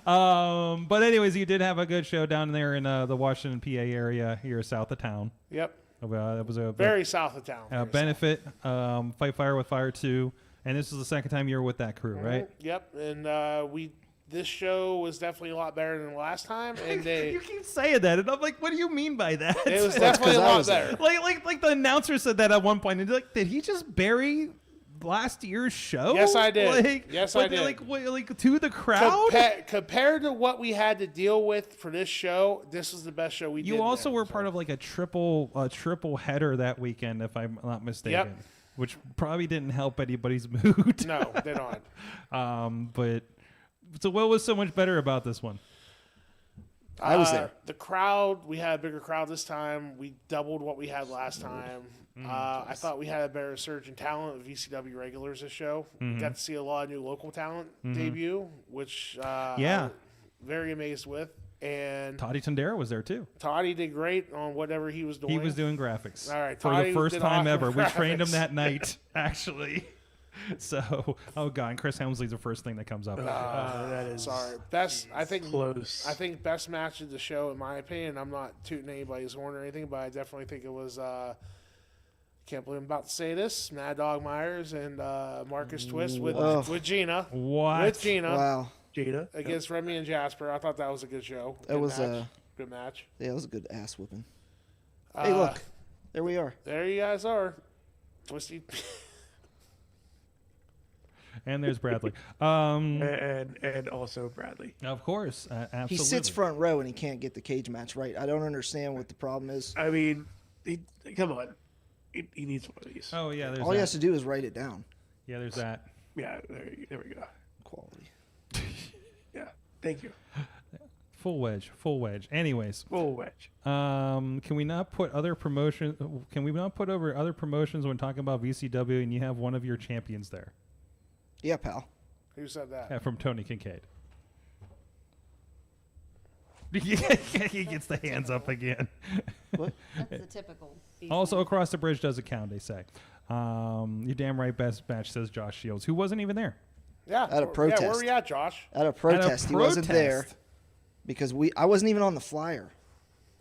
But anyways, you did have a good show down there in the Washington, PA area here south of town. Yep. That was a Very south of town. Very benefit, Fight Fire with Fire 2. And this is the second time you were with that crew, right? Yep. And this show was definitely a lot better than the last time. And You keep saying that, and I'm like, what do you mean by that? It was definitely a lot better. Like the announcer said that at one point, and like, did he just bury last year's show? Yes, I did. I did. Like to the crowd. Compared to what we had to deal with for this show, this was the best show we did. You also were part of like a triple header that weekend, if I'm not mistaken. Yep. Which probably didn't help anybody's mood. No, they don't. But so what was so much better about this one? I was there. The crowd, we had a bigger crowd this time. We doubled what we had last time. I thought we had a better surge in talent of VCW regulars this show. Got to see a lot of new local talent debut, which I'm very amazed with. And Toddy Tondera was there too. Toddy did great on whatever he was doing. He was doing graphics. All right, for Toddy the first did time awesome ever. We trained him graphics. that night, actually. So, oh god, and Chris Helmsley's the first thing that comes up. That is Sorry, best. I think close. I think best match of the show, in my opinion. I'm not tooting anybody's horn or anything, but I definitely think it was. Can't believe I'm about to say this. Mad Dog Myers and Marcus Twist with Gina. What? With Gina. Wow. Gina Against Remy and Jasper. I thought that was a good show. That was good match. Yeah, it was a good ass whooping. Hey, look, there we are. There you guys are. Twisty. And there's Bradley. and also Bradley. Of course, absolutely. He sits front row and he can't get the cage match right. I don't understand what the problem is. I mean, come on. He needs one of these. Oh yeah, there's All he has to do is write it down. Yeah, there's that. Yeah, there we go. Quality. Yeah. Thank you. Full wedge. Anyways, Full wedge. can we not put other promotion? Can we not put over other promotions when talking about VCW and you have one of your champions there? Yeah, pal. Who said that? Yeah, from Tony Kincaid. He gets the hands up again. What? That's the typical. Also, across the bridge doesn't count, they say. You're damn right, best match, says Josh Shields, who wasn't even there. Yeah. At a protest. Yeah, where were you at, Josh? At a protest. He wasn't there protest. because I wasn't even on the flyer.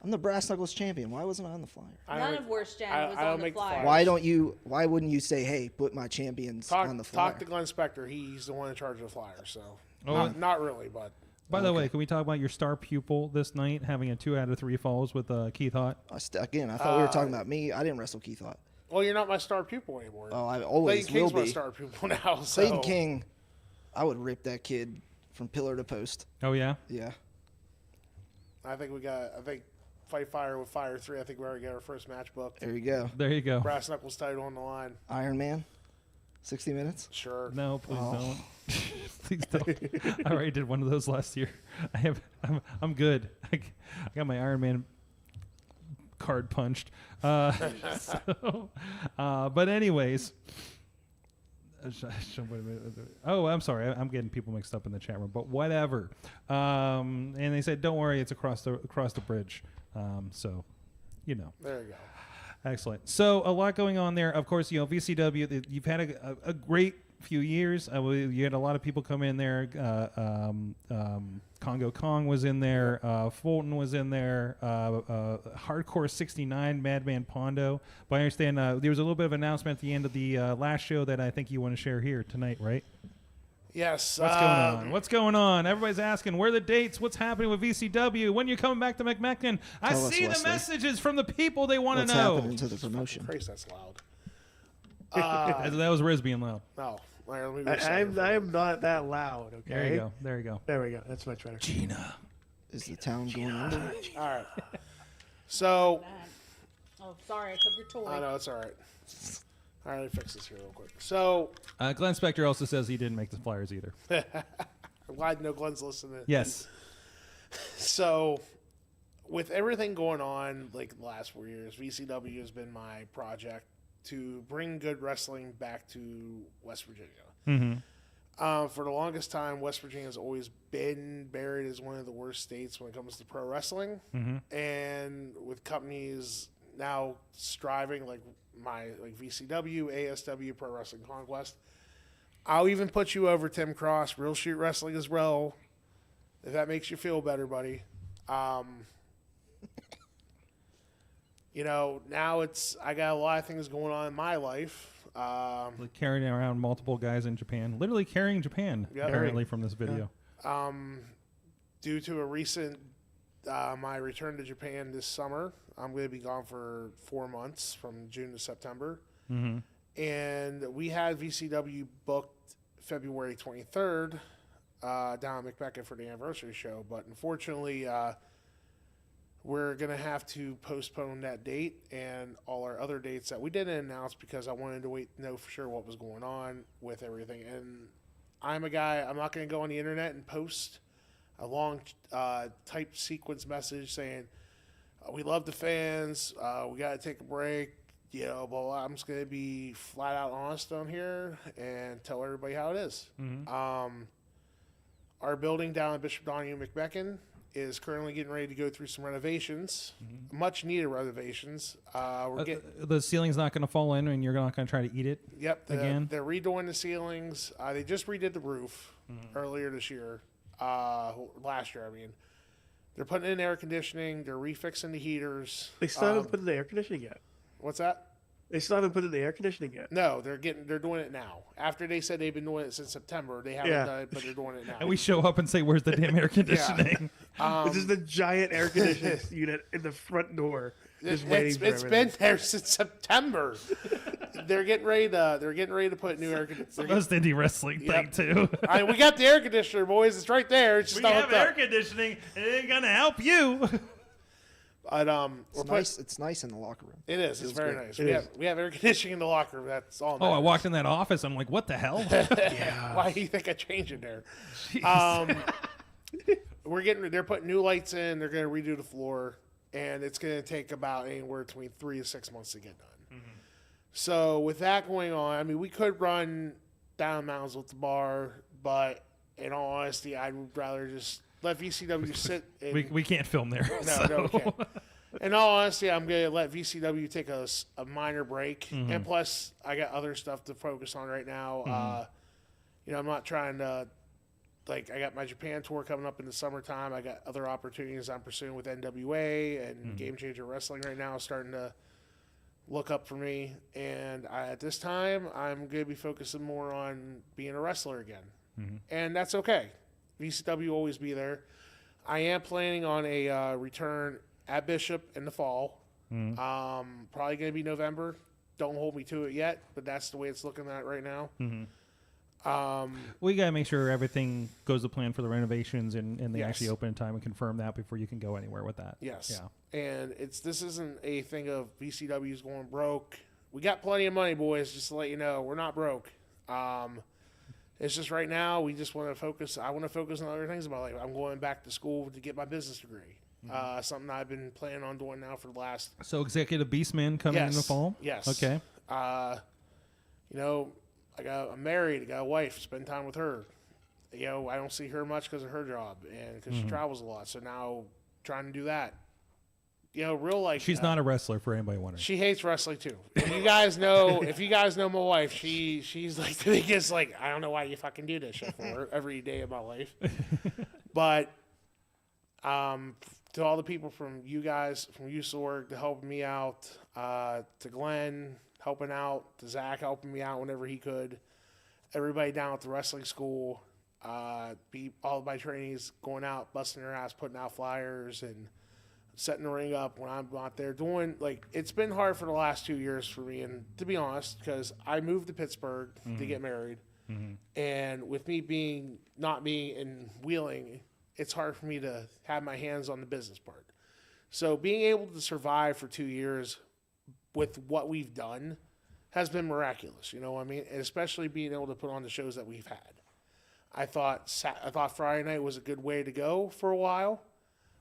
I'm the Brass Knuckles champion. Why wasn't I on the flyer? None of Worst Gen was I don't on the make the flyer. flyers. Why wouldn't you say, hey, put my champions on the flyer? Talk to Glenn Spector. He's the one in charge of the flyer. So Oh. not really, but By the way, can we talk about your star pupil this night having a 2 out of 3 falls with Keith Hott? Again, I thought we were talking about me. I didn't wrestle Keith Hott. well, you're not my star pupil anymore. Oh, I always Clayton King's will my be. star pupil now. So. Clayton King, I would rip that kid from pillar to post. Oh, yeah? Yeah. I think Fight Fire with Fire 3. I think we already got our first match booked. There you go. There you go. Brass Knuckles title on the line. Iron Man, 60 minutes. Sure. No, please don't. Please don't. I already did one of those last year. I'm good. I got my Iron Man card punched. But anyways. Oh, I'm sorry. I'm getting people mixed up in the chat room, but whatever. And they said, "Don't worry, it's across the bridge." So, you know. There you go. Excellent. So a lot going on there. Of course, VCW. You've had a great few years. You had a lot of people come in there. Congo Kong was in there. Fulton was in there. Hardcore 69, Madman Pondo. But I understand there was a little bit of announcement at the end of the last show that I think you want to share here tonight, right? Yes. What's going on? What's going on? Everybody's asking, where are the dates? What's happening with VCW? When are you coming back to McMecken? I Tell us, see the Wesley. messages from the people they want to What's know. happening to the promotion? Christ, that's loud. That was Riz being loud. No. All right, let me I am not that loud. Okay. There you go. There you go. There we go. That's much better. Gina. Is the town going under? All right. So. Oh, sorry, I took your toy. I know, it's all right. All right, let me fix this here real quick. So. Glenn Spector also says he didn't make the flyers either. I'm glad no Glenn's listening. Yes. So, with everything going on, like the last 4 years, VCW has been my project to bring good wrestling back to West Virginia. Mm-hmm. For the longest time, West Virginia has always been buried as one of the worst states when it comes to pro wrestling. Mm-hmm. And with companies now striving like VCW, ASW, Pro Wrestling Conquest, I'll even put you over Tim Cross, Real Street Wrestling as well, if that makes you feel better, buddy. Now I got a lot of things going on in my life. Like carrying around multiple guys in Japan. Literally carrying Japan, apparently, from this video. Due to a recent, my return to Japan this summer, I'm going to be gone for 4 months from June to September. Mm-hmm. And we had VCW booked February 23rd down at McMecken for the anniversary show. But unfortunately, we're going to have to postpone that date and all our other dates that we didn't announce because I wanted to wait to know for sure what was going on with everything. And I'm a guy, I'm not going to go on the internet and post a long type sequence message saying, we love the fans, we got to take a break, blah, blah. I'm just going to be flat out honest on here and tell everybody how it is. Mm-hmm. Our building down at Bishop Donahue McMecken is currently getting ready to go through some renovations, much needed renovations. The ceiling's not going to fall in, and you're not going to try to eat it. Yep, again. They're redoing the ceilings. They just redid the roof earlier this year, last year. I mean, they're putting in air conditioning. They're refixing the heaters. They still haven't put in the air conditioning yet. What's that? They still haven't put in the air conditioning yet. No, they're doing it now. After they said they've been doing it since September, they haven't done it, but they're doing it now. And we show up and say, "Where's the damn air conditioning?" This is the giant air conditioning unit in the front door. Just waiting for It's been there since September. They're getting ready to put new air conditioning. Most indie wrestling thing too. We got the air conditioner, boys. It's right there. It's just we not have hooked up. air conditioning. It ain't gonna help you. But It's nice in the locker room. It is. It's very great. nice. We have air conditioning in the locker room. That's all. Oh, I walked in that office. I'm like, what the hell? Why do you think I changed it there? They're putting new lights in. They're going to redo the floor, and it's going to take about anywhere between 3 to 6 months to get done. So with that going on, I mean, we could run down mountains with the bar, but in all honesty, I'd rather just let VCW sit. We can't film there. No, we can't. In all honesty, I'm going to let VCW take a minor break. And plus, I got other stuff to focus on right now. I'm not trying to, I got my Japan tour coming up in the summertime. I got other opportunities I'm pursuing with NWA and Game Changer Wrestling right now starting to look up for me. And at this time, I'm going to be focusing more on being a wrestler again. And that's okay. VCW will always be there. I am planning on a return at Bishop in the fall. Probably going to be November. Don't hold me to it yet, but that's the way it's looking at right now. We got to make sure everything goes to plan for the renovations and they Yes. actually open in time and confirm that before you can go anywhere with that. Yes. Yeah. And this isn't a thing of VCW's going broke. We got plenty of money, boys, just to let you know. We're not broke. It's just right now we just want to focus. I want to focus on other things in my life. I'm going back to school to get my business degree. Something I've been planning on doing now for the last. So Executive Beastman coming in the fall? Yes. Okay. I'm married. I got a wife. Spend time with her. I don't see her much because of her job and because she travels a lot. So now trying to do that. Real life. She's not a wrestler for anybody wondering. She hates wrestling too. If you guys know my wife, she's like the biggest. I don't know why you fucking do this shit for her every day of my life. But to all the people from you guys, from USORG, to helping me out, to Glenn helping out, to Zach helping me out whenever he could, everybody down at the wrestling school, all of my trainees going out, busting their ass, putting out flyers and setting the ring up when I'm out there doing, it's been hard for the last 2 years for me, and to be honest, because I moved to Pittsburgh to get married, and with me not being in Wheeling, it's hard for me to have my hands on the business part. So being able to survive for 2 years with what we've done has been miraculous, you know what I mean? And especially being able to put on the shows that we've had. I thought Friday night was a good way to go for a while.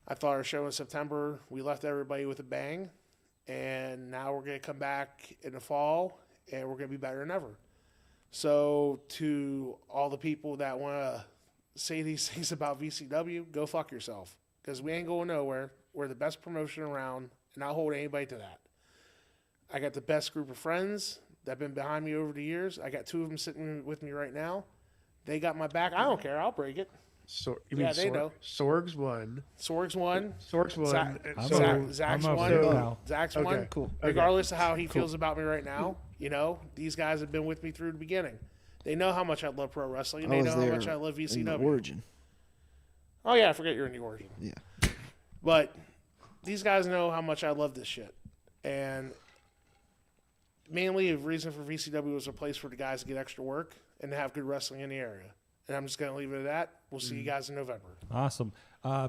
I thought our show in September, we left everybody with a bang. And now we're going to come back in the fall, and we're going to be better than ever. So to all the people that want to say these things about VCW, go fuck yourself. Because we ain't going nowhere. We're the best promotion around, and I'll hold anybody to that. I got the best group of friends that have been behind me over the years. I got 2 of them sitting with me right now. They got my back. I don't care. I'll break it. So they know. Sorg's won. Sorg's won. Sorg's won. Zach's I'm won. now. Zach's Okay. won. Cool. Regardless of how he feels about me right now, these guys have been with me through the beginning. They know how much I love pro wrestling, and they know how much I love in the VCW. Origin. Oh yeah, I forget you're in the Origin. Yeah. But these guys know how much I love this shit, and mainly the reason for VCW was a place for the guys to get extra work and to have good wrestling in the area. And I'm just going to leave it at that. We'll see you guys in November. Awesome.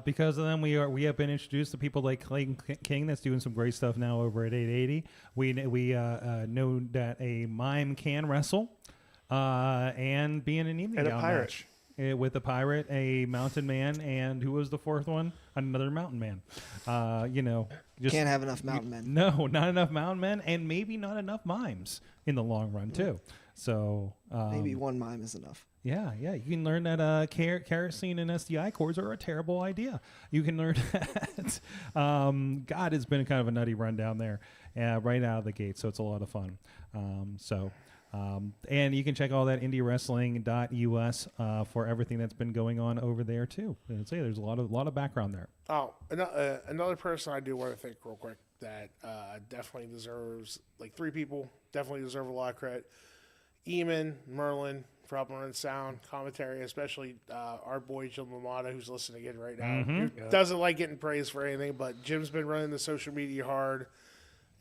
Because of them, we have been introduced to people like Clayton King that's doing some great stuff now over at 880. We know that a mime can wrestle and be in an evening And a gown pirate. match. With a pirate, a mountain man, and who was the 4th one? Another mountain man. Just Can't have enough mountain men. No, not enough mountain men, and maybe not enough mimes in the long run too. So Maybe one mime is enough. Yeah, you can learn that kerosene and SDI cords are a terrible idea. You can learn that. God, it's been kind of a nutty run down there right out of the gate, so it's a lot of fun. And you can check all that IndyWrestling.us for everything that's been going on over there too. And say there's a lot of background there. Oh, another person I do want to thank real quick that definitely deserves, 3 people definitely deserve a lot of credit. Eamon, Merlin, for helping run sound, commentary, especially our boy Jim Lamada, who's listening again right now. Who doesn't like getting praised for anything, but Jim's been running the social media hard,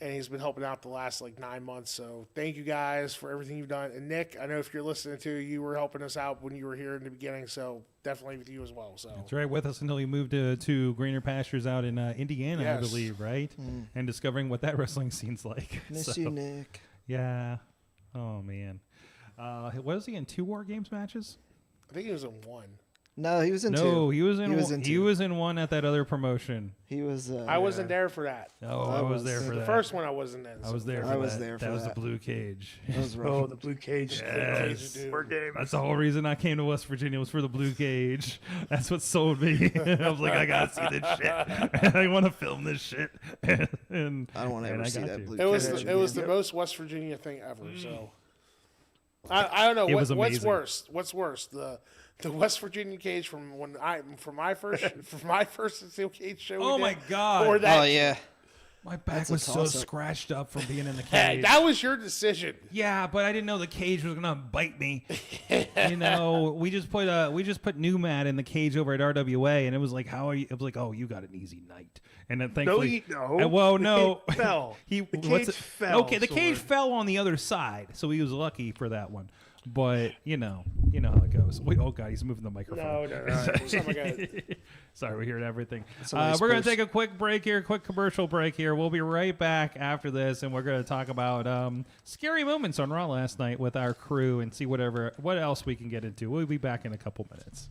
and he's been helping out the last 9 months. So thank you guys for everything you've done. And Nick, I know if you're listening to, you were helping us out when you were here in the beginning, so definitely with you as well. So that's right, with us until you moved to greener pastures out in Indiana, Yes. I believe, right? And discovering what that wrestling scene's like. Miss you, Nick. Yeah. Oh man. Was he in 2 War Games matches? I think he was in 1. No, he was in two. No, he was in. He two. was in one at that other promotion. He was. I wasn't there for that. Oh, I was there for The that. first one I wasn't in. I was there. I was there for that. that. Was the blue cage. That was rough. Oh, the blue cage. Yes. Game. That's the whole reason I came to West Virginia was for the blue cage. That's what sold me. I was like, I gotta see this shit. I want to film this shit. And I don't want to ever see that blue cage. It was the most West Virginia thing ever. So I don't know what's worse. What's worse, the West Virginia cage from my first steel cage show. Oh my God! Or that, oh yeah. My back was so scratched up from being in the cage. Hey, that was your decision. Yeah, but I didn't know the cage was gonna bite me. You know, we just put new mat in the cage over at RWA, and it was like, how are you? It was like, oh, you got an easy night. And then thankfully, The cage fell. The cage fell. Okay, the cage fell on the other side, so he was lucky for that one. But you know how it goes. Wait, oh God, he's moving the microphone. No. Sorry, we're hearing everything. We're going to take a quick break here, quick commercial break here. We'll be right back after this, and we're going to talk about scary moments on Raw last night with our crew and see what else we can get into. We'll be back in a couple minutes.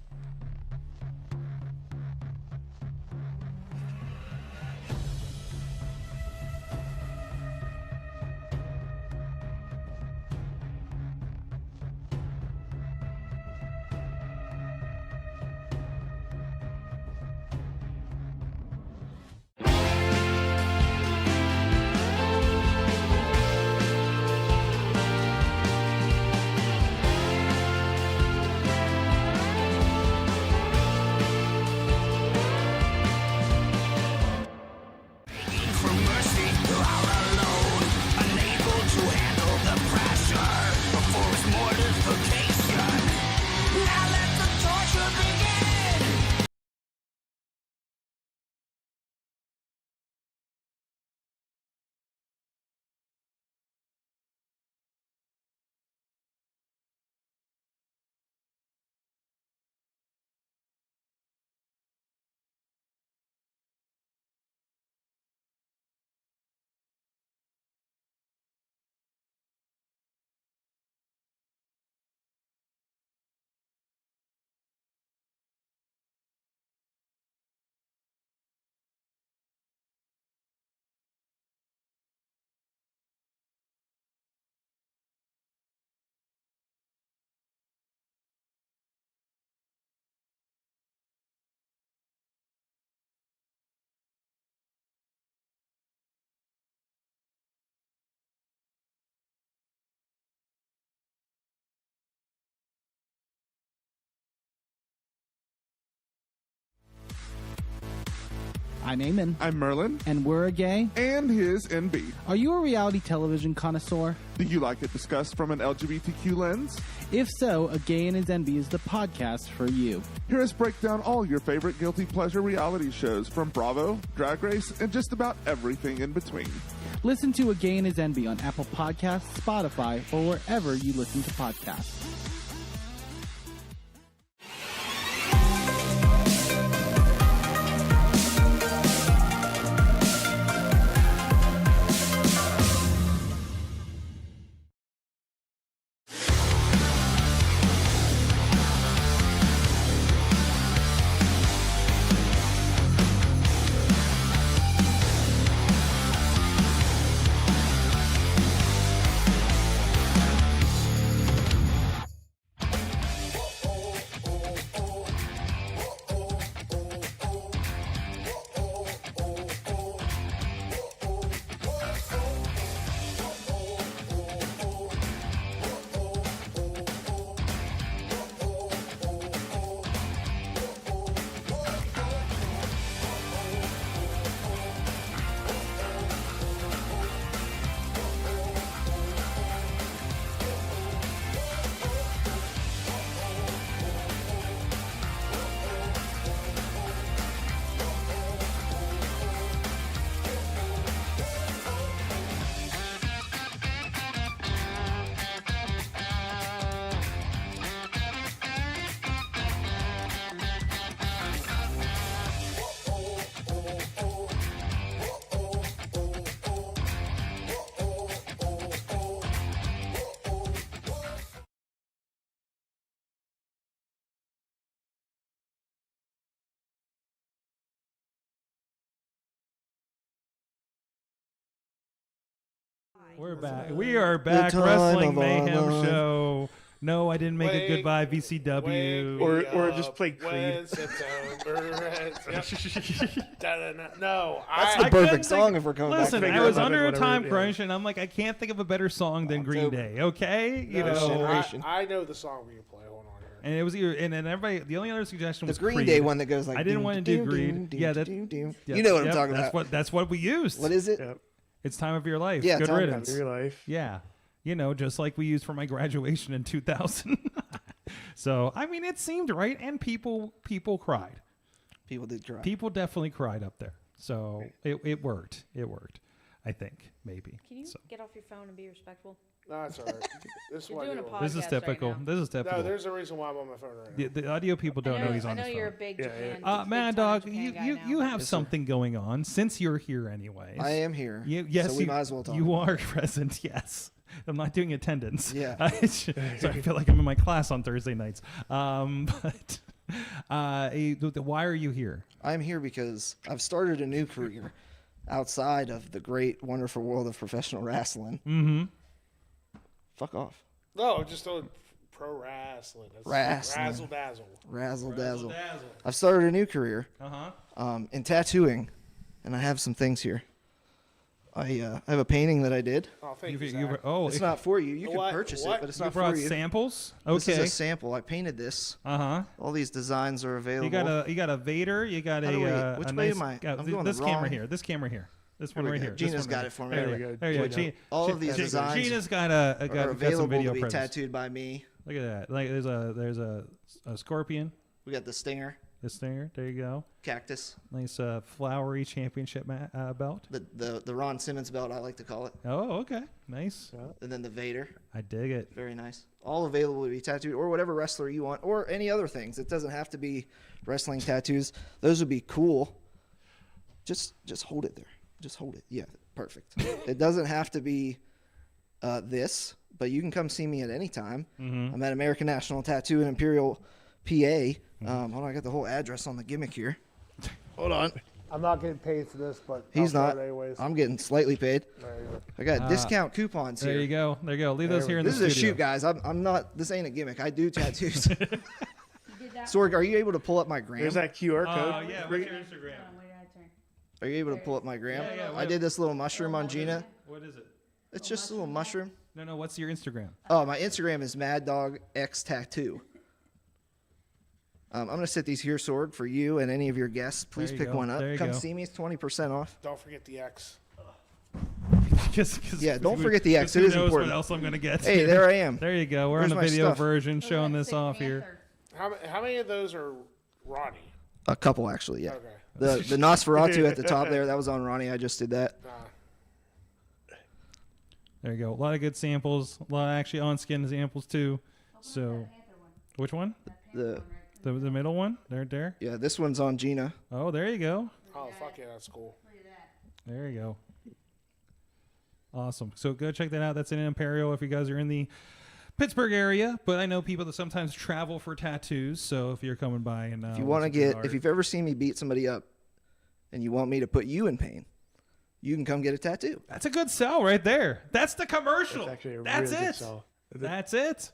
I'm Eamon. I'm Merlin. And we're a gay. And his NB. Are you a reality television connoisseur? Do you like it discussed from an LGBTQ lens? If so, A Gay and His NB is the podcast for you. Hear us break down all your favorite guilty pleasure reality shows from Bravo, Drag Race, and just about everything in between. Listen to A Gay and His NB on Apple Podcasts, Spotify, or wherever you listen to podcasts. We're back. We are back. time Wrestling of our Mayhem life. Show. No, I didn't make it goodbye, VCW. Or just play Creed. No, That's I the perfect couldn't song think- if we're coming Listen, back. I was Figure under a whatever, time yeah. crunch, and I'm like, I can't think of a better song than Green Day. Okay, you No, know. Generation. I know the song we can play. Hold on here. And it was either, and then everybody. The only other suggestion The was Green Creed. Day one that goes like. I didn't doom, want to do doom, Creed. doom, Yeah, doom, that. doom, doom. Yep, You know what I'm yep, talking that's about. That's what we used. What is it? Yep. It's Time of Your Life. Yeah, Good Time of riddance. Your life. Yeah. You know, just like we used for my graduation in 2000. So, I mean, it seemed right, and people cried. People did cry. People definitely cried up there. So, it worked. It worked, I think, maybe. Can you So, get off your phone and be respectful? No, it's all right. This is You're why doing you a will. this is podcast right typical. now. This is typical. No, there's a reason why I'm on my phone right now. The audio people don't know he's on I know his you're a phone. big Yeah, Japan. Mad big-time Dog, Japan you, guy you, now. you have Yes, sir. something going on since you're here anyways. I am here. Yes, so we might as well talk. You about are present, yes. I'm not doing attendance. Yeah. So I feel like I'm in my class on Thursday nights. But why are you here? it. I'm here because I've started a new career outside of the great, wonderful world of professional wrestling. Mm-hmm. Fuck off. No, just on pro wrestling. That's Wrestling. Razzle dazzle. Razzle dazzle. I've started a new career Uh-huh. in tattooing, and I have some things here. I have a painting that I did. Oh, thank you. You Zach. It's not for you. You can What? purchase What? it, but it's you not brought for you. samples? This is Okay. a sample. I painted this. Uh-huh. All these designs are available. You got a Vader, you got How do we- a which a way nice, am I? I'm this going the camera wrong- here. This camera here. This one we right go. here. This Gina's one got right it for me. There There you we go. go. There you go. Gina. All of these Gina- designs Gina's got a are got some available video to be presence. tattooed by me. Look at that. Like there's a scorpion. We got the stinger, The stinger. There you go. cactus, Nice flowery championship belt. the Ron Simmons belt, I like to call it, Oh, okay. Nice. and then the Vader. I dig it. Very nice. All available to be tattooed, or whatever wrestler you want, or any other things. It doesn't have to be wrestling tattoos. Those would be cool. Just hold it there. Just hold it. Yeah, perfect. It doesn't have to be this, but you can come see me at any time. Mm-hmm. I'm at American National Tattoo in Imperial, PA. Hold on, I got the whole address on the gimmick here. Hold on. I'm not getting paid for this, but He's I'll not. try it anyways. I'm getting slightly paid. There you go. I got discount coupons here. There you go. There you go. Leave those here in This the is a studio. shoot, guys. I'm not. This ain't a gimmick. I do tattoos. You did that? Sorg, are you able to pull up my gram? There's that QR code. Oh, yeah. What's your Instagram? Hold on, wait, I turn. Are you able to pull up my gram? Yeah, I did this little mushroom on Gina. What is it? It's just a little mushroom. No. What's your Instagram? Oh, my Instagram is MadDogXTattoo. I'm gonna set these here, Sorg, for you and any of your guests. Please you pick go. one up. There you Come go. see me. It's 20% off. Don't forget the X. Yeah, don't forget the X. It Who is knows important. what else I'm gonna get? Hey, there I am. There you go. We're Where's on a my video stuff? version Oh, showing that's this Pink off here. Panther. How many of those are Ronnie? A couple actually. Yeah. Okay. The Nosferatu at the top there. That was on Ronnie. I just did that. There you go. A lot of good samples. A lot of actually on-skin samples too. So, which one? The The middle one? There. yeah, this one's on Gina. Oh, there you go. Oh, fuck yeah, that's cool. There you go. Awesome. So go check that out. That's in Imperial if you guys are in the Pittsburgh area. But I know people that sometimes travel for tattoos. So if you're coming by and If you want to get, if you've ever seen me beat somebody up, and you want me to put you in pain, you can come get a tattoo. that's a good sell right there. That's the commercial. That's actually a That's really good it. sell. That's it.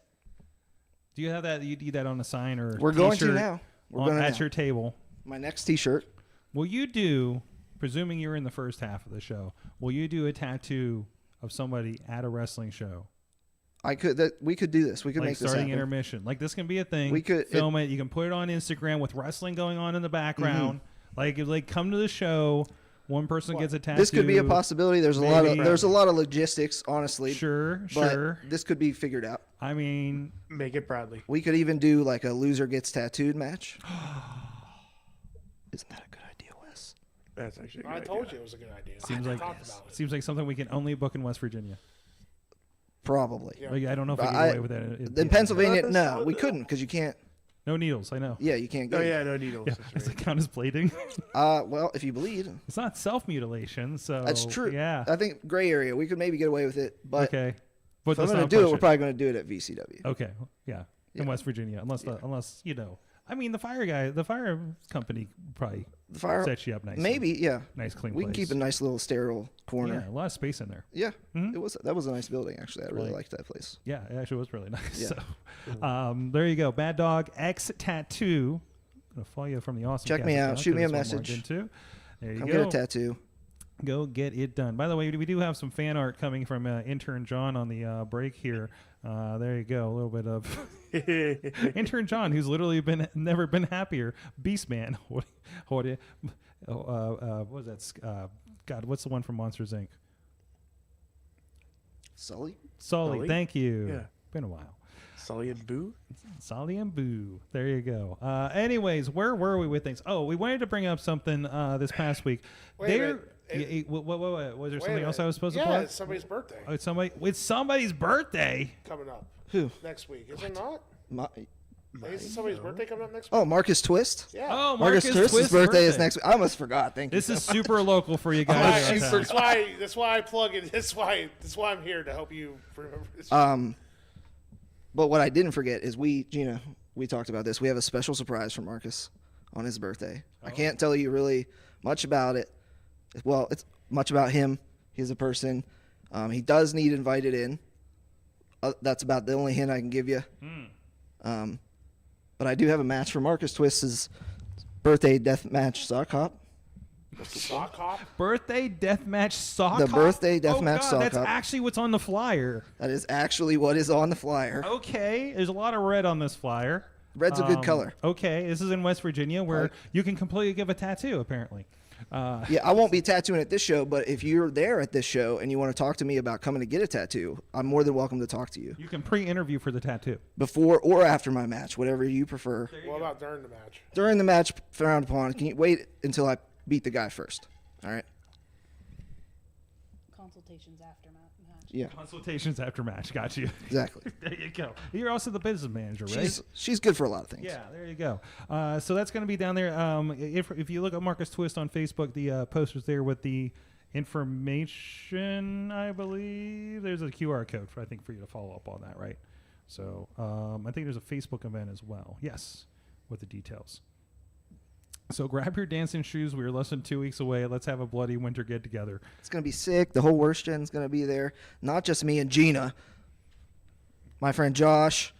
Do you have that? You do that on a sign or We're going to t-shirt now. We're on, going to at now. your table? My next T-shirt. Will you do? Presuming you're in the first half of the show, will you do a tattoo of somebody at a wrestling show? I could. We could do this. We could Like make this starting happen. intermission. Like this can be a thing. We could- film it. You can put it on Instagram with wrestling going on in the background. Like come to the show. One person gets a tattoo. This could be a possibility. There's a lot of Maybe. there's a lot of logistics, honestly. Sure, but sure. This could be figured out. I mean, Make it proudly. We could even do like a loser gets tattooed match. Isn't that a good idea, Wes? That's actually. A I good told idea. you it was a good idea. seems I like talked about it. seems like something we can only book in West Virginia. Probably. Yeah. Like, I don't know if we can I- get away with that. In Pennsylvania, no, we couldn't because you can't. No needles. I know. Yeah, you can't Oh get. yeah, no needles. Yeah. That's Does right. it count as bleeding? Well, if you bleed, It's not self mutilation, so that's true. Yeah. I think gray area. We could maybe get away with it, but Okay. But if I'm let's going not to do it, push we're probably going to do it at VCW. Okay. Yeah. In Yeah. West Virginia, unless you know I mean, the fire company probably The fire set you up nicely. Maybe, yeah. Nice, clean We can place. keep a nice little sterile corner. Yeah, a lot of space in there. Yeah, that was a nice building actually. I really liked that place. Yeah, it actually was really nice. Yeah. So, there you go. Bad Dog X Tattoo. I'm gonna follow you from the awesome. Check me out. account, Shoot me a 'cause it's one message. more again, too. There you Come go. get a tattoo. Go get it done. By the way, we do have some fan art coming from intern John on the break here. There you go. A little bit of intern John, who's literally never been happier. Beastman. What was that? God, what's the one from Monsters Inc? Sully. Sully? Thank you. Yeah. Been a while. Sully and Boo. Solly and Boo. There you go. Anyways, where were we with things? Oh, we wanted to bring up something this past week. Wait a minute. What, was there Wait something a else I minute. was supposed to Yeah, plug? it's somebody's birthday Oh, it's somebody's birthday. coming up Who? next week. Is it not? Is It somebody's birthday coming up next week? Oh, Marcus Twist. Yeah. Oh, Marcus Twist's birthday is next week. I almost forgot. Thank you. This is super local for you All right, guys. that's why I plug it. That's why I'm here to help you remember this. But what I didn't forget is we talked about this. We have a special surprise for Marcus on his birthday. I can't tell you really much about it. Well, it's much about him. He's a person. He does need invited in. That's about the only hint I can give you. But I do have a match for Marcus Twist's birthday death match sock hop. Sock hop? Birthday deathmatch sock The hop? birthday deathmatch God, sock that's hop. actually what's on the flyer. That is actually what is on the flyer. Okay, there's a lot of red on this flyer. Red's a good color. Okay, this is in West Virginia where Right. you can completely give a tattoo, apparently. Yeah, I won't be tattooing at this show, but if you're there at this show and you want to talk to me about coming to get a tattoo, I'm more than welcome to talk to you. You can pre-interview for the tattoo. Before or after my match, whatever you prefer. What about during the match? During the match, frowned upon. Can you wait until I beat the guy first? All right? Consultations after match. Yeah, Consultations after match. Got you. exactly. There you go. You're also the business manager, right? She's good for a lot of things. Yeah, there you go. So that's going to be down there. If you look at Marcus Twist on Facebook, the poster's there with the information, I believe. There's a QR code, for you to follow up on that, right? So I think there's a Facebook event as well. Yes, with the details. So grab your dancing shoes. We are less than 2 weeks away. Let's have a bloody winter get-together. It's going to be sick. The whole Worst Gen's going to be there. Not just me and Gina. My friend Josh,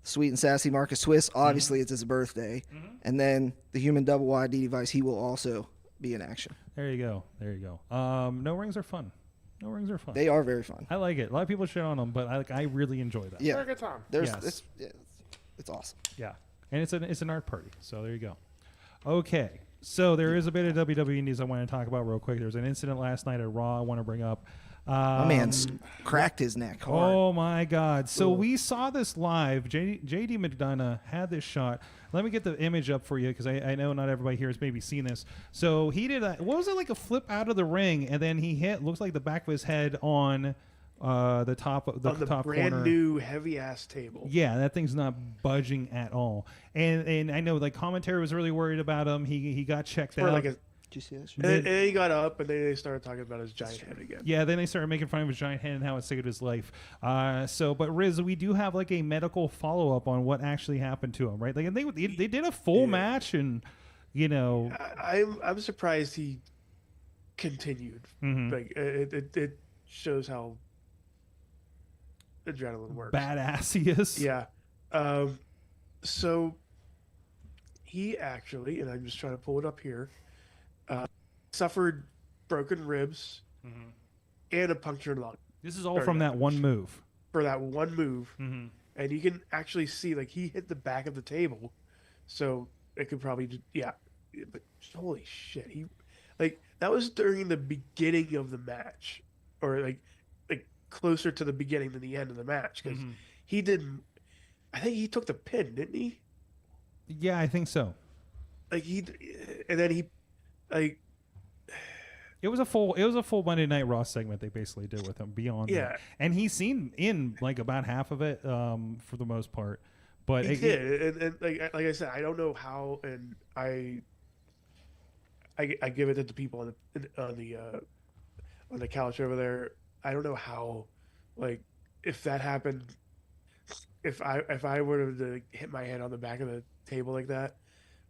sweet and sassy Marcus Twist. Obviously, it's his birthday. And then the human double ID device, he will also be in action. There you go. There you go. No rings are fun. No rings are fun. They are very fun. I like it. A lot of people shit on them, but I really enjoy that. Yeah. Very good time. Yes. It's awesome. Yeah, and it's an art party. So there you go. Okay, so there is a bit of WWE news I want to talk about real quick. There was an incident last night at Raw I want to bring up. My man's cracked his neck hard. Oh my God! So we saw this live. JD McDonough had this shot. Let me get the image up for you because I know not everybody here has maybe seen this. So he did what was it, like a flip out of the ring, and then he hit looks like the back of his head on the top of the top brand corner. new heavy ass table. Yeah, that thing's not budging at all. And I know like commentary was really worried about him. He got checked out. Like Did you see that? and then he got up, and then they started talking about his giant head again. Yeah, then they started making fun of his giant head and how it saved his life. But Riz, we do have like a medical follow up on what actually happened to him, right? Like, and they did a full match, and you know, I'm surprised he continued. Like it shows how adrenaline works. badass he is. Yeah. So he actually, and I'm just trying to pull it up here, suffered broken ribs and a punctured lung. This is all from that one move. For that one move. And you can actually see, like, he hit the back of the table. So it could probably just, yeah. But holy shit. That was during the beginning of the match. Or, like closer to the beginning than the end of the match. Because he didn't, I think he took the pin, didn't he? Yeah, I think so. And then he, It was a full Monday Night Raw segment they basically did with him beyond that. And he's seen in like about half of it for the most part. But he did. And like I said, I don't know how, and I give it to the people on the couch over there. I don't know how, like, if that happened if I were to hit my head on the back of the table like that,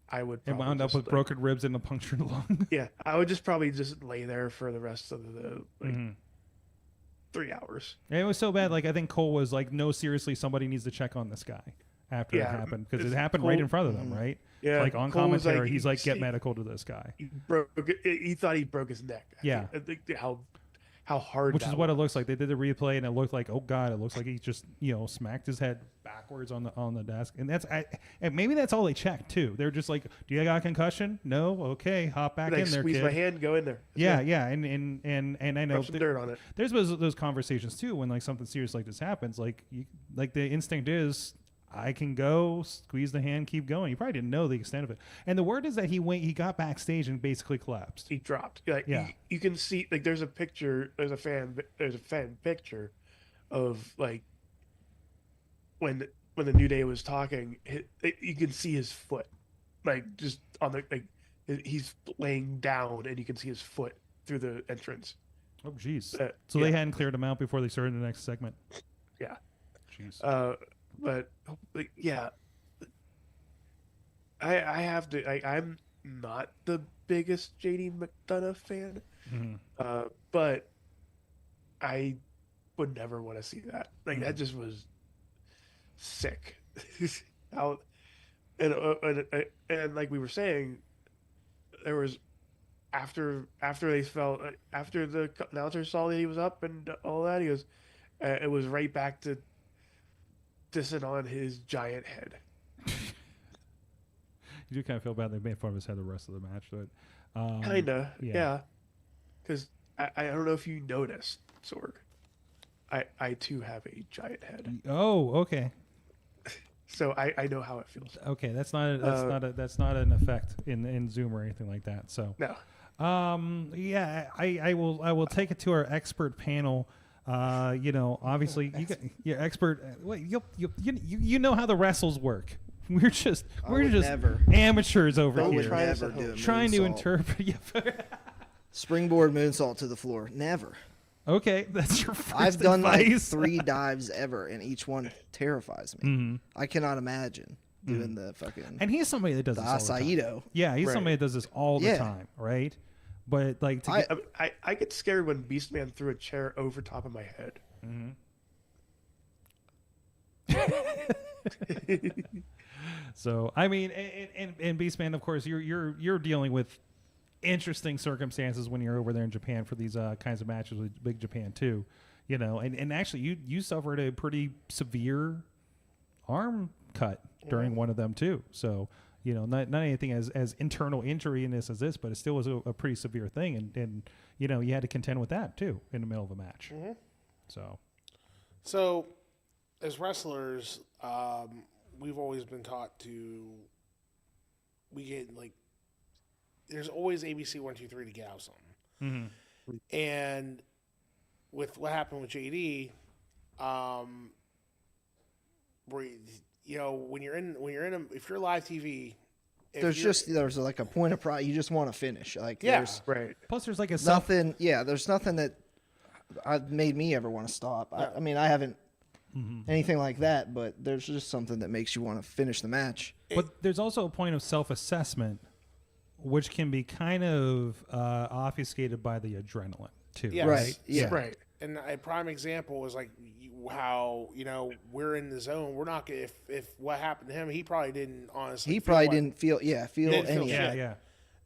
I would. And wound up with broken ribs and a punctured lung. Yeah, I would probably just lay there for the rest of the 3 hours. And it was so bad. Like I think Cole was like, "No, seriously, somebody needs to check on this guy." After it happened, because it happened right in front of them, right? Yeah, like on Cole was commentary, he's like, "Get medical to this guy." He thought he broke his neck. Yeah. I think how hard. Which is what it looks like. They did the replay, and it looked like, oh god, it looks like he just smacked his head backwards on the desk, and and maybe that's all they checked too. They're just like, do you got a concussion? No, okay, hop back in there, squeeze kid. my hand, go in there. Yeah, and I know rub some dirt on it. There's those conversations too when like something serious like this happens. Like the instinct is, I can go squeeze the hand, keep going. He probably didn't know the extent of it. And the word is that he got backstage and basically collapsed. He dropped. Like, yeah, you can see like there's a fan picture of like when the New Day was talking. You can see his foot, like just on the he's laying down, and you can see his foot through the entrance. Oh, jeez. So they hadn't cleared him out before they started the next segment. Yeah. Jeez. But yeah, I have to. I'm not the biggest JD McDonough fan, but I would never want to see that. Like that just was sick. And like we were saying, there was after the announcer saw that he was up and all that, he goes, it was right back to dissing on his giant head. You do kind of feel bad they made fun of his head the rest of the match, but kinda, yeah. Because I don't know if you noticed, Sorg. I too have a giant head. Oh, okay. So I know how it feels. Okay, that's not an effect in Zoom or anything like that. So no. Yeah, I will take it to our expert panel. Obviously you got your expert. You know how the wrestles work. We're just amateurs over here trying to interpret. Springboard moonsault to the floor. Never. Okay, that's your first I've done advice. like 3 dives ever, and each one terrifies me. Mm-hmm. I cannot imagine doing the fucking. And he's somebody that does this all the time. Acaido. Yeah, he's somebody that does this all the time, right? But like, I get scared when Beastman threw a chair over top of my head. Mm-hmm. So I mean, and Beastman, of course, you're dealing with interesting circumstances when you're over there in Japan for these kinds of matches with Big Japan too, and actually you suffered a pretty severe arm cut during one of them too. So not anything as internal injury in this as this, but it still was a pretty severe thing, and you had to contend with that too in the middle of a match. Mm-hmm. So as wrestlers, we've always been taught there's always ABC 1, 2, 3 to get out of something. Mm-hmm. And with what happened with JD, if you're live TV, there's like a point of pride. You just want to finish. Like right. Plus, there's like nothing. Yeah, there's nothing that made me ever want to stop. I mean, I haven't anything like that, but there's just something that makes you want to finish the match. But there's also a point of self-assessment, which can be kind of obfuscated by the adrenaline too. Yes. Right. Yeah. Right. And a prime example is like how we're in the zone. We're not gonna, if what happened to him, he probably didn't honestly. He probably didn't feel any. Yeah.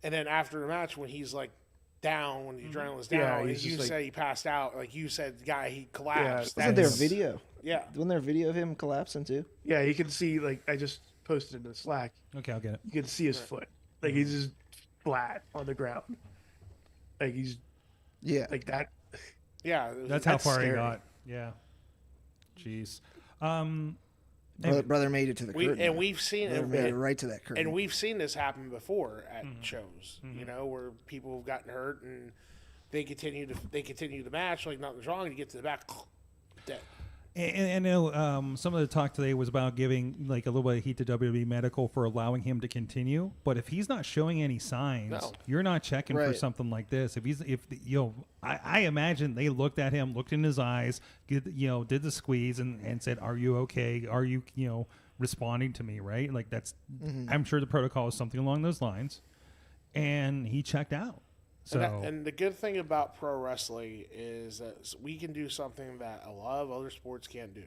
And then after the match, when he's like down, when the adrenaline's down, and you said he passed out. Like you said, the guy he collapsed. Yeah. Wasn't there a video? Yeah. Wasn't there a video of him collapsing too? Yeah, you can see. Like I just posted in the Slack. Okay, I'll get it. You can see his foot. Like he's just flat on the ground. Like he's like that. Yeah, that's how far he got. Yeah. Jeez. Brother made it to the curtain. And we've seen it. Made it right to that curtain. And we've seen this happen before at shows. Where people have gotten hurt and they continue the match like nothing's wrong, and you get to the back, dead. And I know some of the talk today was about giving like a little bit of heat to WWE Medical for allowing him to continue. But if he's not showing any signs, you're not checking for something like this. I imagine they looked at him, looked in his eyes, did the squeeze and said, "Are you okay? Are you responding to me?" Right? Like that's. I'm sure the protocol is something along those lines, and he checked out. So, and the good thing about pro wrestling is that we can do something that a lot of other sports can't do.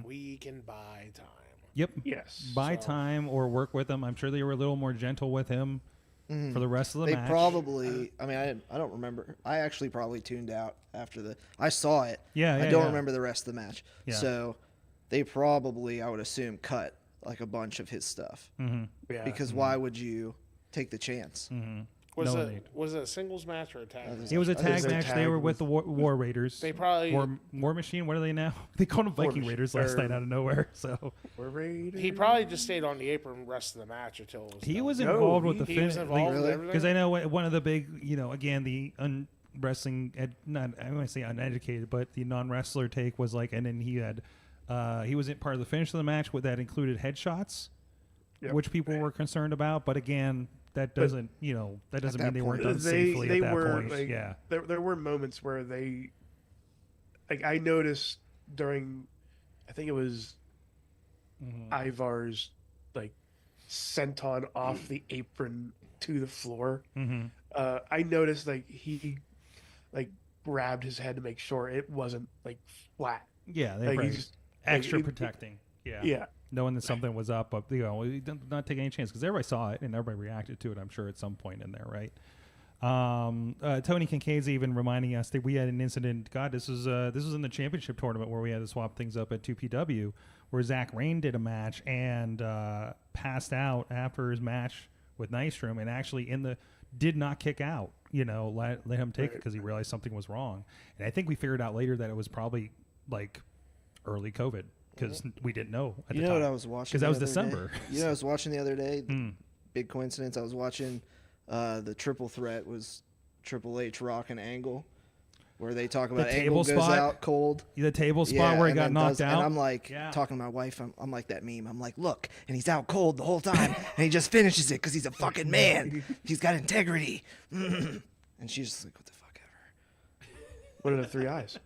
We can buy time. Yep. Yes. Buy time or work with him. I'm sure they were a little more gentle with him for the rest of the match. They probably. I mean, I don't remember. I actually probably tuned out after I saw it. I don't remember the rest of the match. Yeah. So they probably, I would assume, cut like a bunch of his stuff. Yeah. Because why would you take the chance? Was it a singles match or a tag match? It was a tag match. They were with the War Raiders. They probably War Machine. What are they now? They called them Viking Raiders last night out of nowhere. So War Raiders. He probably just stayed on the apron the rest of the match until it was he done. was involved with the He was involved with everything? because I know one of the big, again the wrestling not I want to say uneducated, but the non-wrestler take was like, and then he had he wasn't part of the finish of the match that included headshots, which people were concerned about. But again, that doesn't mean they weren't done safely at that point. Like, yeah, there were moments where they, like I noticed during, I think it was Ivar's like senton off the apron to the floor. I noticed like he like grabbed his head to make sure it wasn't like flat. Yeah, they like, were extra protecting. Yeah. Knowing that something was up, but not taking any chance because everybody saw it and everybody reacted to it. I'm sure at some point in there, right? Tony Kincaid's even reminding us that we had an incident. God, this was in the championship tournament where we had to swap things up at 2PW, where Zach Rain did a match and passed out after his match with Nystrom, and actually did not kick out. Let him take it because he realized something was wrong. And I think we figured out later that it was probably like early COVID. Because we didn't know at the time. What I was watching? Because that was December. I was watching the other day. Big coincidence. I was watching the triple threat was Triple H, Rock, and Angle, where they talk about Angle goes out cold. The table spot where he got knocked out. And I'm like talking to my wife. I'm like that meme. I'm like, look, and he's out cold the whole time, and he just finishes it because he's a fucking man. He's got integrity. And she's just like, what the fuck ever. What are the three eyes?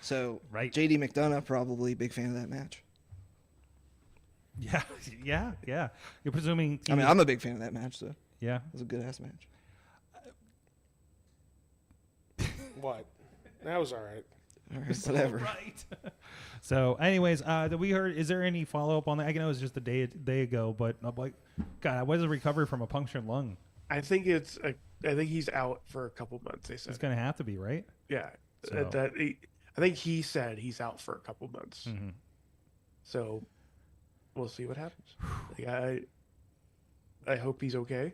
So, JD McDonough, probably big fan of that match. Yeah. You're presuming... I'm a big fan of that match, so. Yeah. It was a good-ass match. What? That was all right. All right, whatever. Right. So, anyways, we heard... Is there any follow-up on that? I know it was just a day ago, but I'm like, God, I wasn't recovered from a punctured lung. I think he's out for a couple months, they said. It's going to have to be, right? Yeah. So. I think he said he's out for a couple months. So we'll see what happens. Like, I hope he's okay.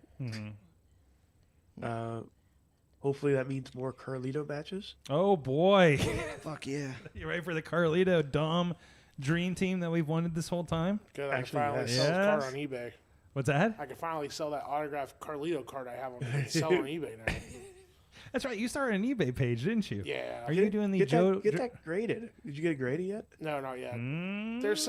Hopefully that means more Carlito matches. Oh, boy. Fuck yeah. You ready for the Carlito Dom dream team that we've wanted this whole time? Good. I can finally sell the card on eBay. What's that? I can finally sell that autographed Carlito card I have on eBay now. That's right. You started an eBay page, didn't you? Yeah. Are you doing the get that graded? Did you get it graded yet? No, not yet. There's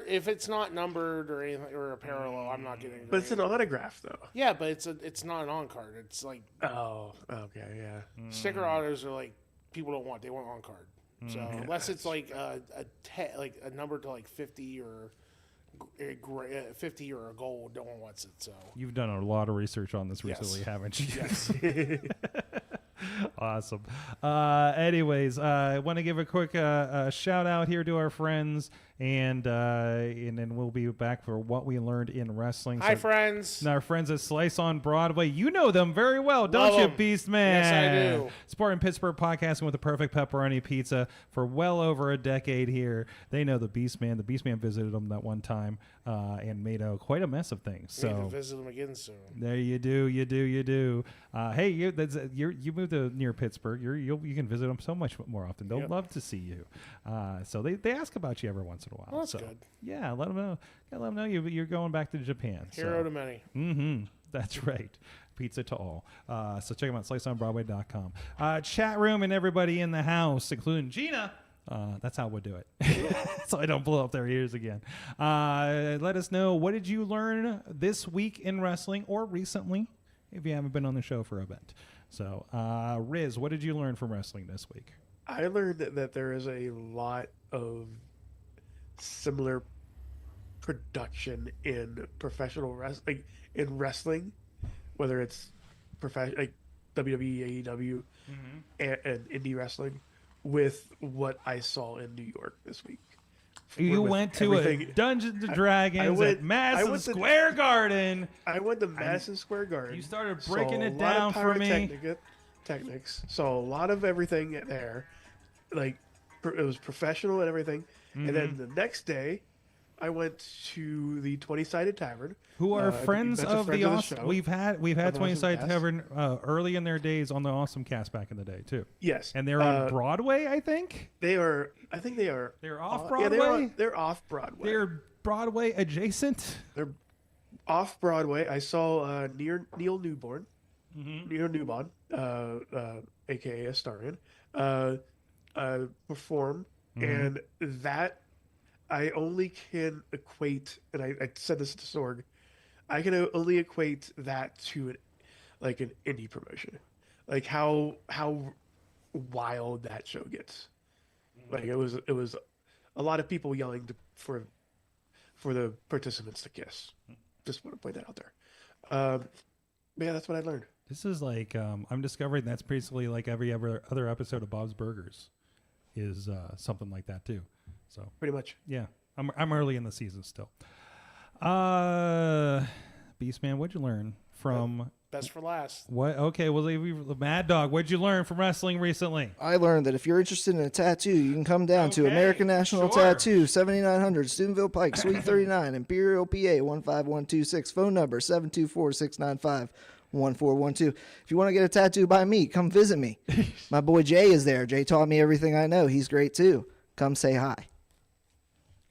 if it's not numbered or anything or a parallel, I'm not getting it. But it's an autograph though. Yeah, but it's not an on card. It's like okay, yeah. Sticker autos are like people don't want. They want on card. So unless it's like a number to like 50 or 50 or a gold, no one wants it. So you've done a lot of research on this recently, haven't you? Yes. Awesome. Anyways, I want to give a quick shout out here to our friends, and then we'll be back for what we learned in wrestling. Hi, friends. Our friends at Slice on Broadway. You know them very well, don't you, Beastman? Yes, I do. Sport in Pittsburgh, podcasting with the perfect pepperoni pizza for well over a decade here. They know the Beastman. The Beastman visited them that one time and made quite a mess of things. We need to visit them again soon. There you do. Hey, you moved to near Pittsburgh. You can visit them so much more often. They'll love to see you. So they ask about you every once in a while. Well, that's good. Yeah, let them know. Let them know you're going back to Japan. Hero to many. That's right. Pizza to all. So check them out, sliceonbroadway.com. Chat room and everybody in the house, including Gina. That's how we'll do it. So I don't blow up their ears again. Let us know, what did you learn this week in wrestling or recently if you haven't been on the show for a bit. So, Riz, what did you learn from wrestling this week? I learned that there is a lot of similar production in professional wrestling, whether it's like WWE, AEW, and indie wrestling, with what I saw in New York this week. You went to a Dungeons and Dragons at Madison Square Garden. I went to Madison Square Garden. You started breaking it down for me. Technics. So a lot of everything there. Like, it was professional and everything. And then the next day, I went to the 20-Sided Tavern, who are friends of the Awesome. We've had 20-Sided Tavern early in their days on the Awesome Cast back in the day too. Yes, and they're on Broadway. I think they are. They're off Broadway. Yeah, they're off Broadway. They're Broadway adjacent. They're off Broadway. I saw Neil Newborn, Neil Newbon, aka Astarian, perform, and that. I only can equate, and I said this to Sorg, I can only equate that to an indie promotion, like how wild that show gets. Like it was a lot of people yelling for the participants to kiss. Just want to point that out there. But yeah, that's what I learned. This is like I'm discovering that's basically like every other episode of Bob's Burgers is something like that too. So pretty much, yeah. I'm early in the season still. Beastman, what'd you learn from? Best for last. What? Okay, well, Mad Dog, what'd you learn from wrestling recently? I learned that if you're interested in a tattoo, you can come down to American National Tattoo, 7900 Steubenville Pike, Suite 39, Imperial, PA 15126. Phone number 724-695-1412. If you want to get a tattoo by me, come visit me. My boy Jay is there. Jay taught me everything I know. He's great too. Come say hi.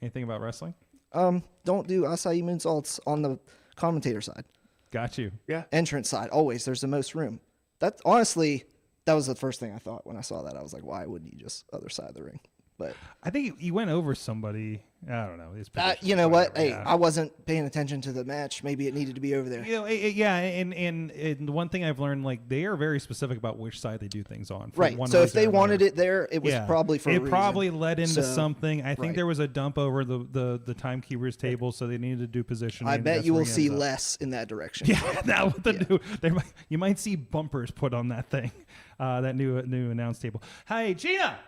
Anything about wrestling? Don't do acai moonsaults on the commentator side. Got you. Yeah. Entrance side, always. There's the most room. That honestly, that was the first thing I thought when I saw that. I was like, why wouldn't you just other side of the ring? But I think he went over somebody. I don't know. You know what? Hey, I wasn't paying attention to the match. Maybe it needed to be over there. You know, yeah. And the one thing I've learned, like, they are very specific about which side they do things on. Right. So if they wanted it there, it was probably for a reason. It probably led into something. I think there was a dump over the timekeeper's table, so they needed to do positioning. I bet you will see less in that direction. Yeah. Now with the new, you might see bumpers put on that thing, that new announce table. Hey, Gina.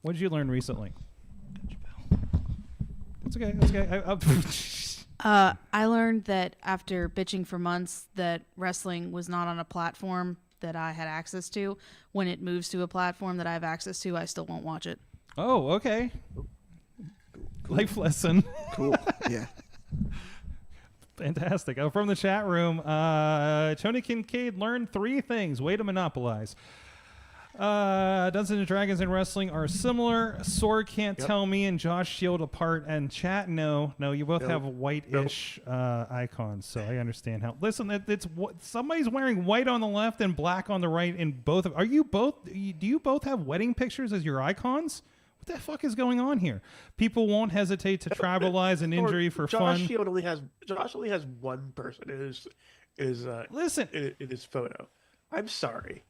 What did you learn recently? It's okay. I learned that after bitching for months that wrestling was not on a platform that I had access to. When it moves to a platform that I have access to, I still won't watch it. Oh, okay. Cool. Life lesson. Cool. Yeah. Fantastic. From the chat room, Tony Kincaid learned 3 things. Way to monopolize. Dungeons and Dragons and wrestling are similar. Sorg can't tell me and Josh Shield apart. And chat, no, you both have white-ish icons, so I understand how. Listen, it's somebody's wearing white on the left and black on the right in both. Are you both? Do you both have wedding pictures as your icons? What the fuck is going on here? People won't hesitate to tribalize an injury for fun. Josh only has one person in his photo. I'm sorry.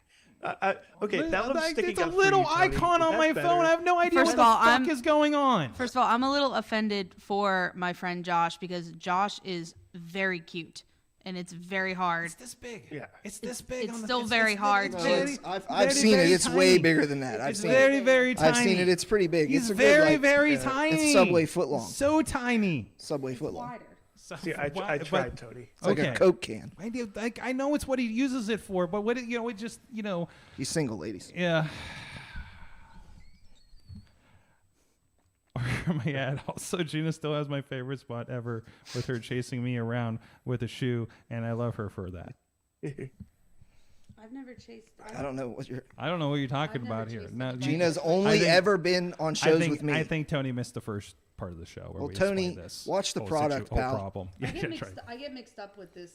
Okay, now I'm sticking it's a up little for you, Tony. icon on my phone. I have no idea First what of all, the fuck is going on. First of all, I'm a little offended for my friend Josh because Josh is very cute. And it's very hard. It's this big. Yeah. It's this big. It's still very hard. I've seen it. It's way bigger than that. It's very, very tiny. I've seen it. It's pretty big. He's it's very, very tiny. It's Subway foot long. So tiny. Subway foot long. See, I tried, Tony. It's like a Coke can. I know it's what he uses it for, but what it just. He's single, ladies. Yeah. Or my ad. Also, Gina still has my favorite spot ever with her chasing me around with a shoe, and I love her for that. I've never chased. I don't know what you're talking about here. No, Gina's only ever been on shows with me. I think Tony missed the first part of the show. Where we Tony, this watch the product, pal. Problem. I get mixed up with this.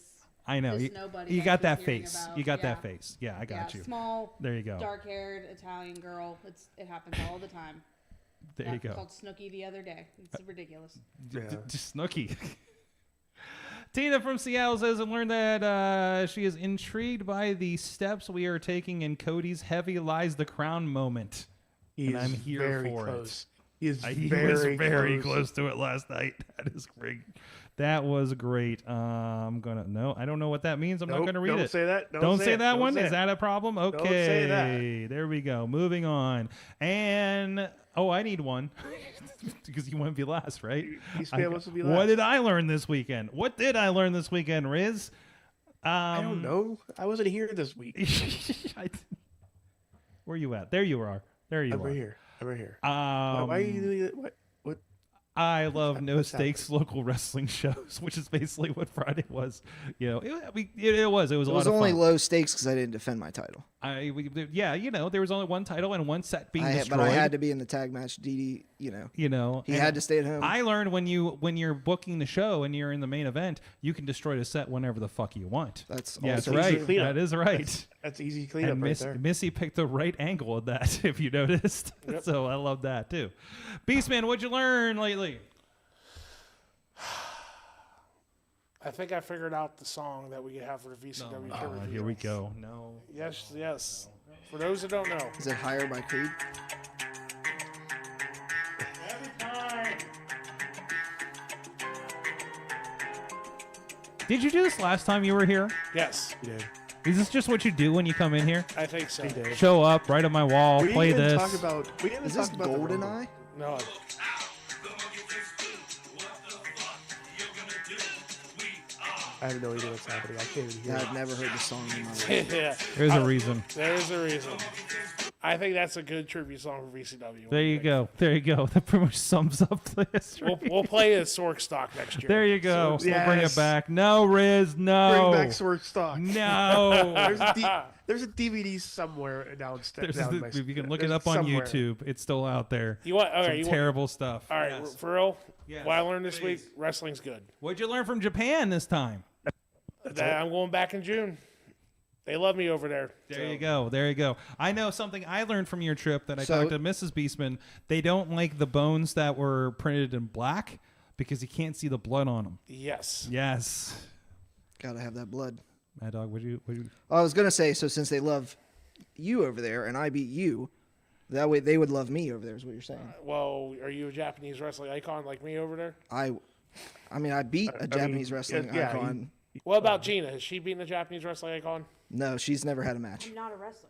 I know. You got that face. You got that face. Yeah, I got you. Small. There you go. Dark-haired Italian girl. It happens all the time. There you go. Called Snooki the other day. It's ridiculous. Snooki. Tina from Seattle says, I learned that she is intrigued by the steps we are taking in Cody's Heavy Lies the Crown moment. And I'm here for it. He is He was very close to it last night. That is great. That was great. I don't know what that means. I'm not gonna read it. Don't say that. Don't say that one. Is that a problem? Okay. Don't say that. There we go. Moving on. And I need one because you want to be last, right? Beastman wants to be last. What did I learn this weekend? Riz? I don't know. I wasn't here this week. Where you at? There you are. I'm right here. Why are you doing it? What? I love no stakes local wrestling shows, which is basically what Friday was. You know, it was a lot of fun. It was only low stakes because I didn't defend my title. There was only one title and one set being destroyed. But I had to be in the tag match. He had to stay at home. I learned when you're booking the show and you're in the main event, you can destroy the set whenever the fuck you want. That's right. That is right. That's easy cleanup right there. Missy picked the right angle of that, if you noticed. Yep. So I love that too. Beastman, what'd you learn lately? I think I figured out the song that we have for the VCW. Here we go. No. Yes. For those who don't know. Is it Higher by Creed? Did you do this last time you were here? Yes. You did. Is this just what you do when you come in here? I think so. Show up, right on my wall, play this. Is this GoldenEye? No. I have no idea what's happening. I can't even hear it. I've never heard the song in my life. Yeah. There's a reason. There is a reason. I think that's a good tribute song for VCW. There you go. That pretty much sums up the history. We'll play a Sork stock next year. There you go. We'll bring it back. No, Riz, no. Bring back Sork stock. No. There's a DVD somewhere downstairs. You can look it up on YouTube. It's still out there. Terrible stuff. All right, for real. Yes, what I learned this week, wrestling's good. What'd you learn from Japan this time? I'm going back in June. They love me over there. There you go. I know something I learned from your trip that I talked to Mrs. Beastman. They don't like the bones that were printed in black because you can't see the blood on them. Yes. Gotta have that blood. Mad Dog, would you? I was gonna say, so since they love you over there and I beat you, that way they would love me over there. Is what you're saying? Well, are you a Japanese wrestling icon like me over there? I beat a Japanese wrestling icon. What about Gina? Has she beaten a Japanese wrestling icon? No, she's never had a match. I'm not a wrestler.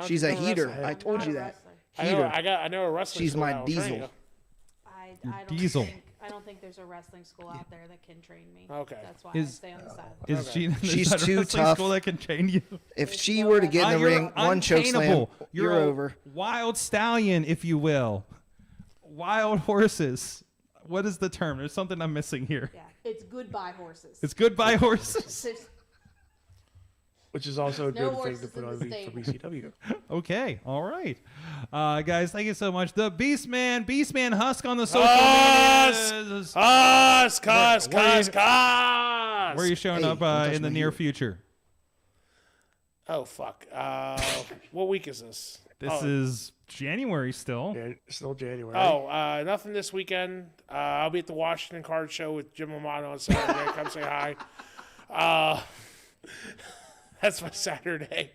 She's a heater. I told you that. Heater. I know a wrestling. She's my Diesel. I don't think there's a wrestling school out there that can train me. Okay. That's why I stay on the side. Is Gina She's too tough. School that can train you? If she were to get in the ring, one chokeslam, you're over. Wild stallion, if you will. Wild horses. What is the term? There's something I'm missing here. Yeah, it's goodbye horses. It's goodbye horses. Which is also a good thing to put on for BCW. Okay, all right. Guys, thank you so much. The Beastman Husk on the social media. Husk. Where are you showing up in the near future? Oh, fuck. What week is this? This is January still. Yeah, still January. Oh, nothing this weekend. I'll be at the Washington Card Show with Jim Romano on Saturday. Come say hi. That's my Saturday.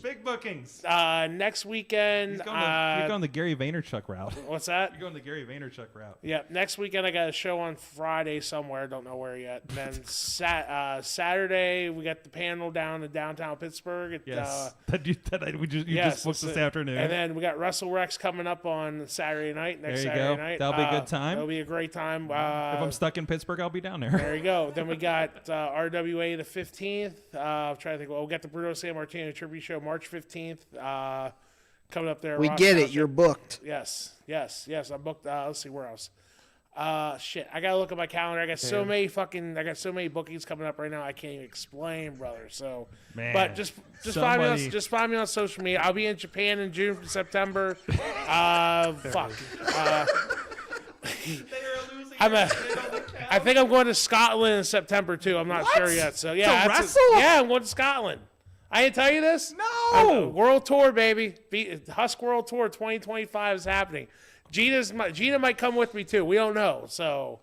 Big bookings. Next weekend. You're going the Gary Vaynerchuk route. What's that? You're going the Gary Vaynerchuk route. Yeah. Next weekend I got a show on Friday somewhere. Don't know where yet. And then Saturday we got the panel down in downtown Pittsburgh. We just booked this afternoon. And then we got WrestleRex coming up on Saturday night. Saturday night. That'll be a good time. That'll be a great time. If I'm stuck in Pittsburgh, I'll be down there. There you go. Then we got RWA the 15th. I'm trying to think. Well, we got the Bruno Sammartino tribute show March 15th coming up there. We get it. You're booked. Yes. I'm booked. Let's see where else. Shit. I gotta look at my calendar. I got so many bookings coming up right now. I can't even explain, brother. So, but just find me on social media. I'll be in Japan in June, September. Fuck. I think I'm going to Scotland in September too. I'm not sure yet. So yeah, wrestle? Yeah, I'm going to Scotland. I didn't tell you this. No. World Tour, baby. Husk World Tour 2025 is happening. Gina might come with me too. We don't know. So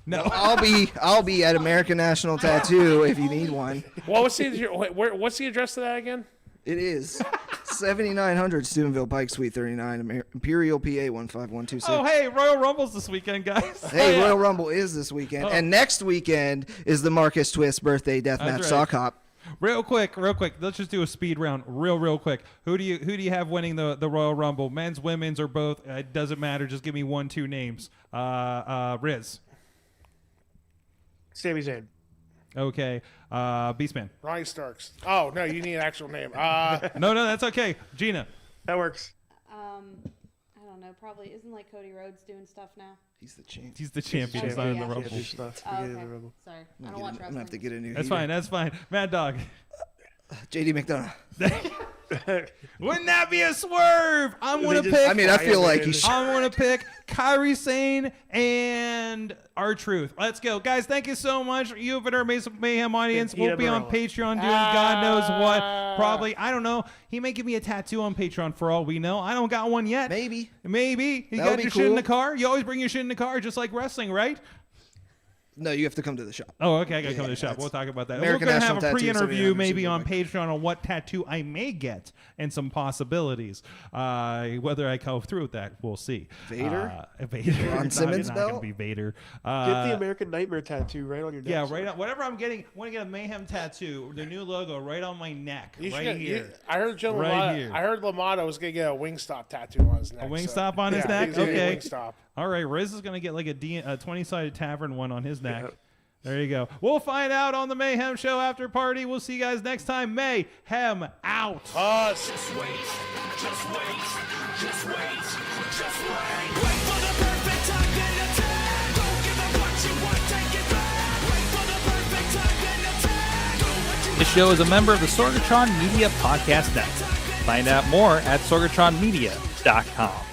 No. I'll be at American National Tattoo if you need one. Well, what's the address to that again? It is 7900 Steubenville Pike, Suite 39, Imperial, PA 15126. Oh, hey, Royal Rumble's this weekend, guys. Hey, Royal Rumble is this weekend, and next weekend is the Marcus Twist birthday deathmatch right. sock hop. Real quick. Let's just do a speed round, real quick. Who do you have winning the Royal Rumble? Men's, women's, or both? It doesn't matter. Just give me 1-2 names. Riz. Sami Zayn. Okay. Beastman. Ronnie Starks. Oh no, you need an actual name. No, that's okay. Gina. That works. I don't know. Probably isn't like Cody Rhodes doing stuff now. He's the champ. He's the champion. He's not in the Rumble. Stuff. Oh, Beginning of okay. the Rumble. Sorry, I I'm don't gonna watch wrestling. have to get a new That's heater. fine. That's fine. Mad Dog. JD McDonough. Wouldn't that be a swerve? I'm They gonna just- pick. I mean, I feel like he should. I'm gonna pick Kairi Sane and R-Truth. Let's go, guys. Thank you so much. You've been our Mayhem audience. We'll be on Patreon doing God knows what. Probably, I don't know. He may give me a tattoo on Patreon for all we know. I don't got one yet. Maybe. You That got would be your shit in cool. the car. You always bring your shit in the car, just like wrestling, right? No, you have to come to the shop. Oh, okay. I gotta come to the Yeah, shop. that's We'll talk about that. American We're gonna National have a Tattoo, pre-interview 7900 maybe on Steubenville Patreon on what tattoo I may get and some possibilities. Whether I go through with that, we'll see. Vader? Vader. Ron Simmons not gonna belt? be Vader. Get the American Nightmare tattoo right on your neck. Yeah, right. Whatever I'm getting, I want to get a Mayhem tattoo, the new logo, right on my neck, You should right get- here. I heard Joe Right LaMotta. here. I heard LaMotta was gonna get a Wingstop tattoo on his neck. A Wingstop on his Yeah, neck. he's gonna get Okay. Wingstop. All right, Riz is gonna get like a 20-sided tavern one on his neck. There you go. We'll find out on the Mayhem Show after party. We'll see you guys next time. Mayhem out. Just wait, just wait, just wait, just wait. Wait for the perfect time, then attack. Don't give up what you want, take it back. Wait for the perfect time, then attack. Do what you This show is a member of the Sorgatron Media Podcast Network. Find out more at sorgatronmedia.com.